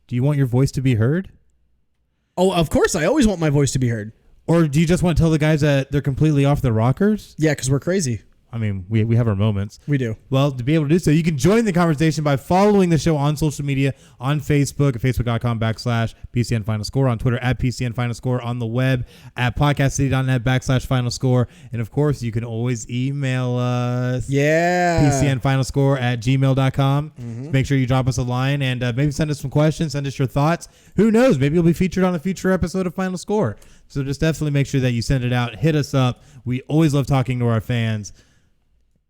Do you want your voice to be heard? Oh, of course. I always want my voice to be heard. Or do you just want to tell the guys that they're completely off their rockers? Yeah, because we're crazy. I mean, we have our moments. We do. Well, to be able to do so, you can join the conversation by following the show on social media, on Facebook, at facebook.com/PCN Final Score, on Twitter at PCN Final Score, on the web at podcastcity.net/Final Score. And of course, you can always email us. Yeah. PCNFinalScore@gmail.com. Mm-hmm. Make sure you drop us a line and maybe send us some questions, send us your thoughts. Who knows? Maybe you'll be featured on a future episode of Final Score. So just definitely make sure that you send it out. Hit us up. We always love talking to our fans.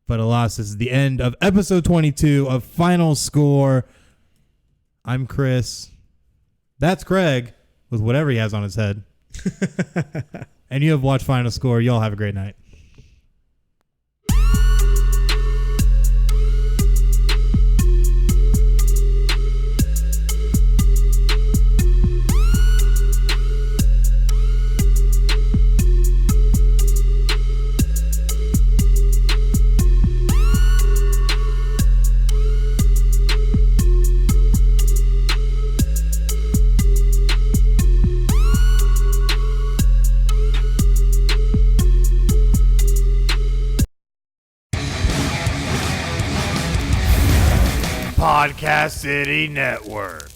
But alas, this is the end of episode 22 of Final Score. I'm Chris. That's Craig with whatever he has on his head. And you have watched Final Score. Y'all have a great night. Podcast City Network.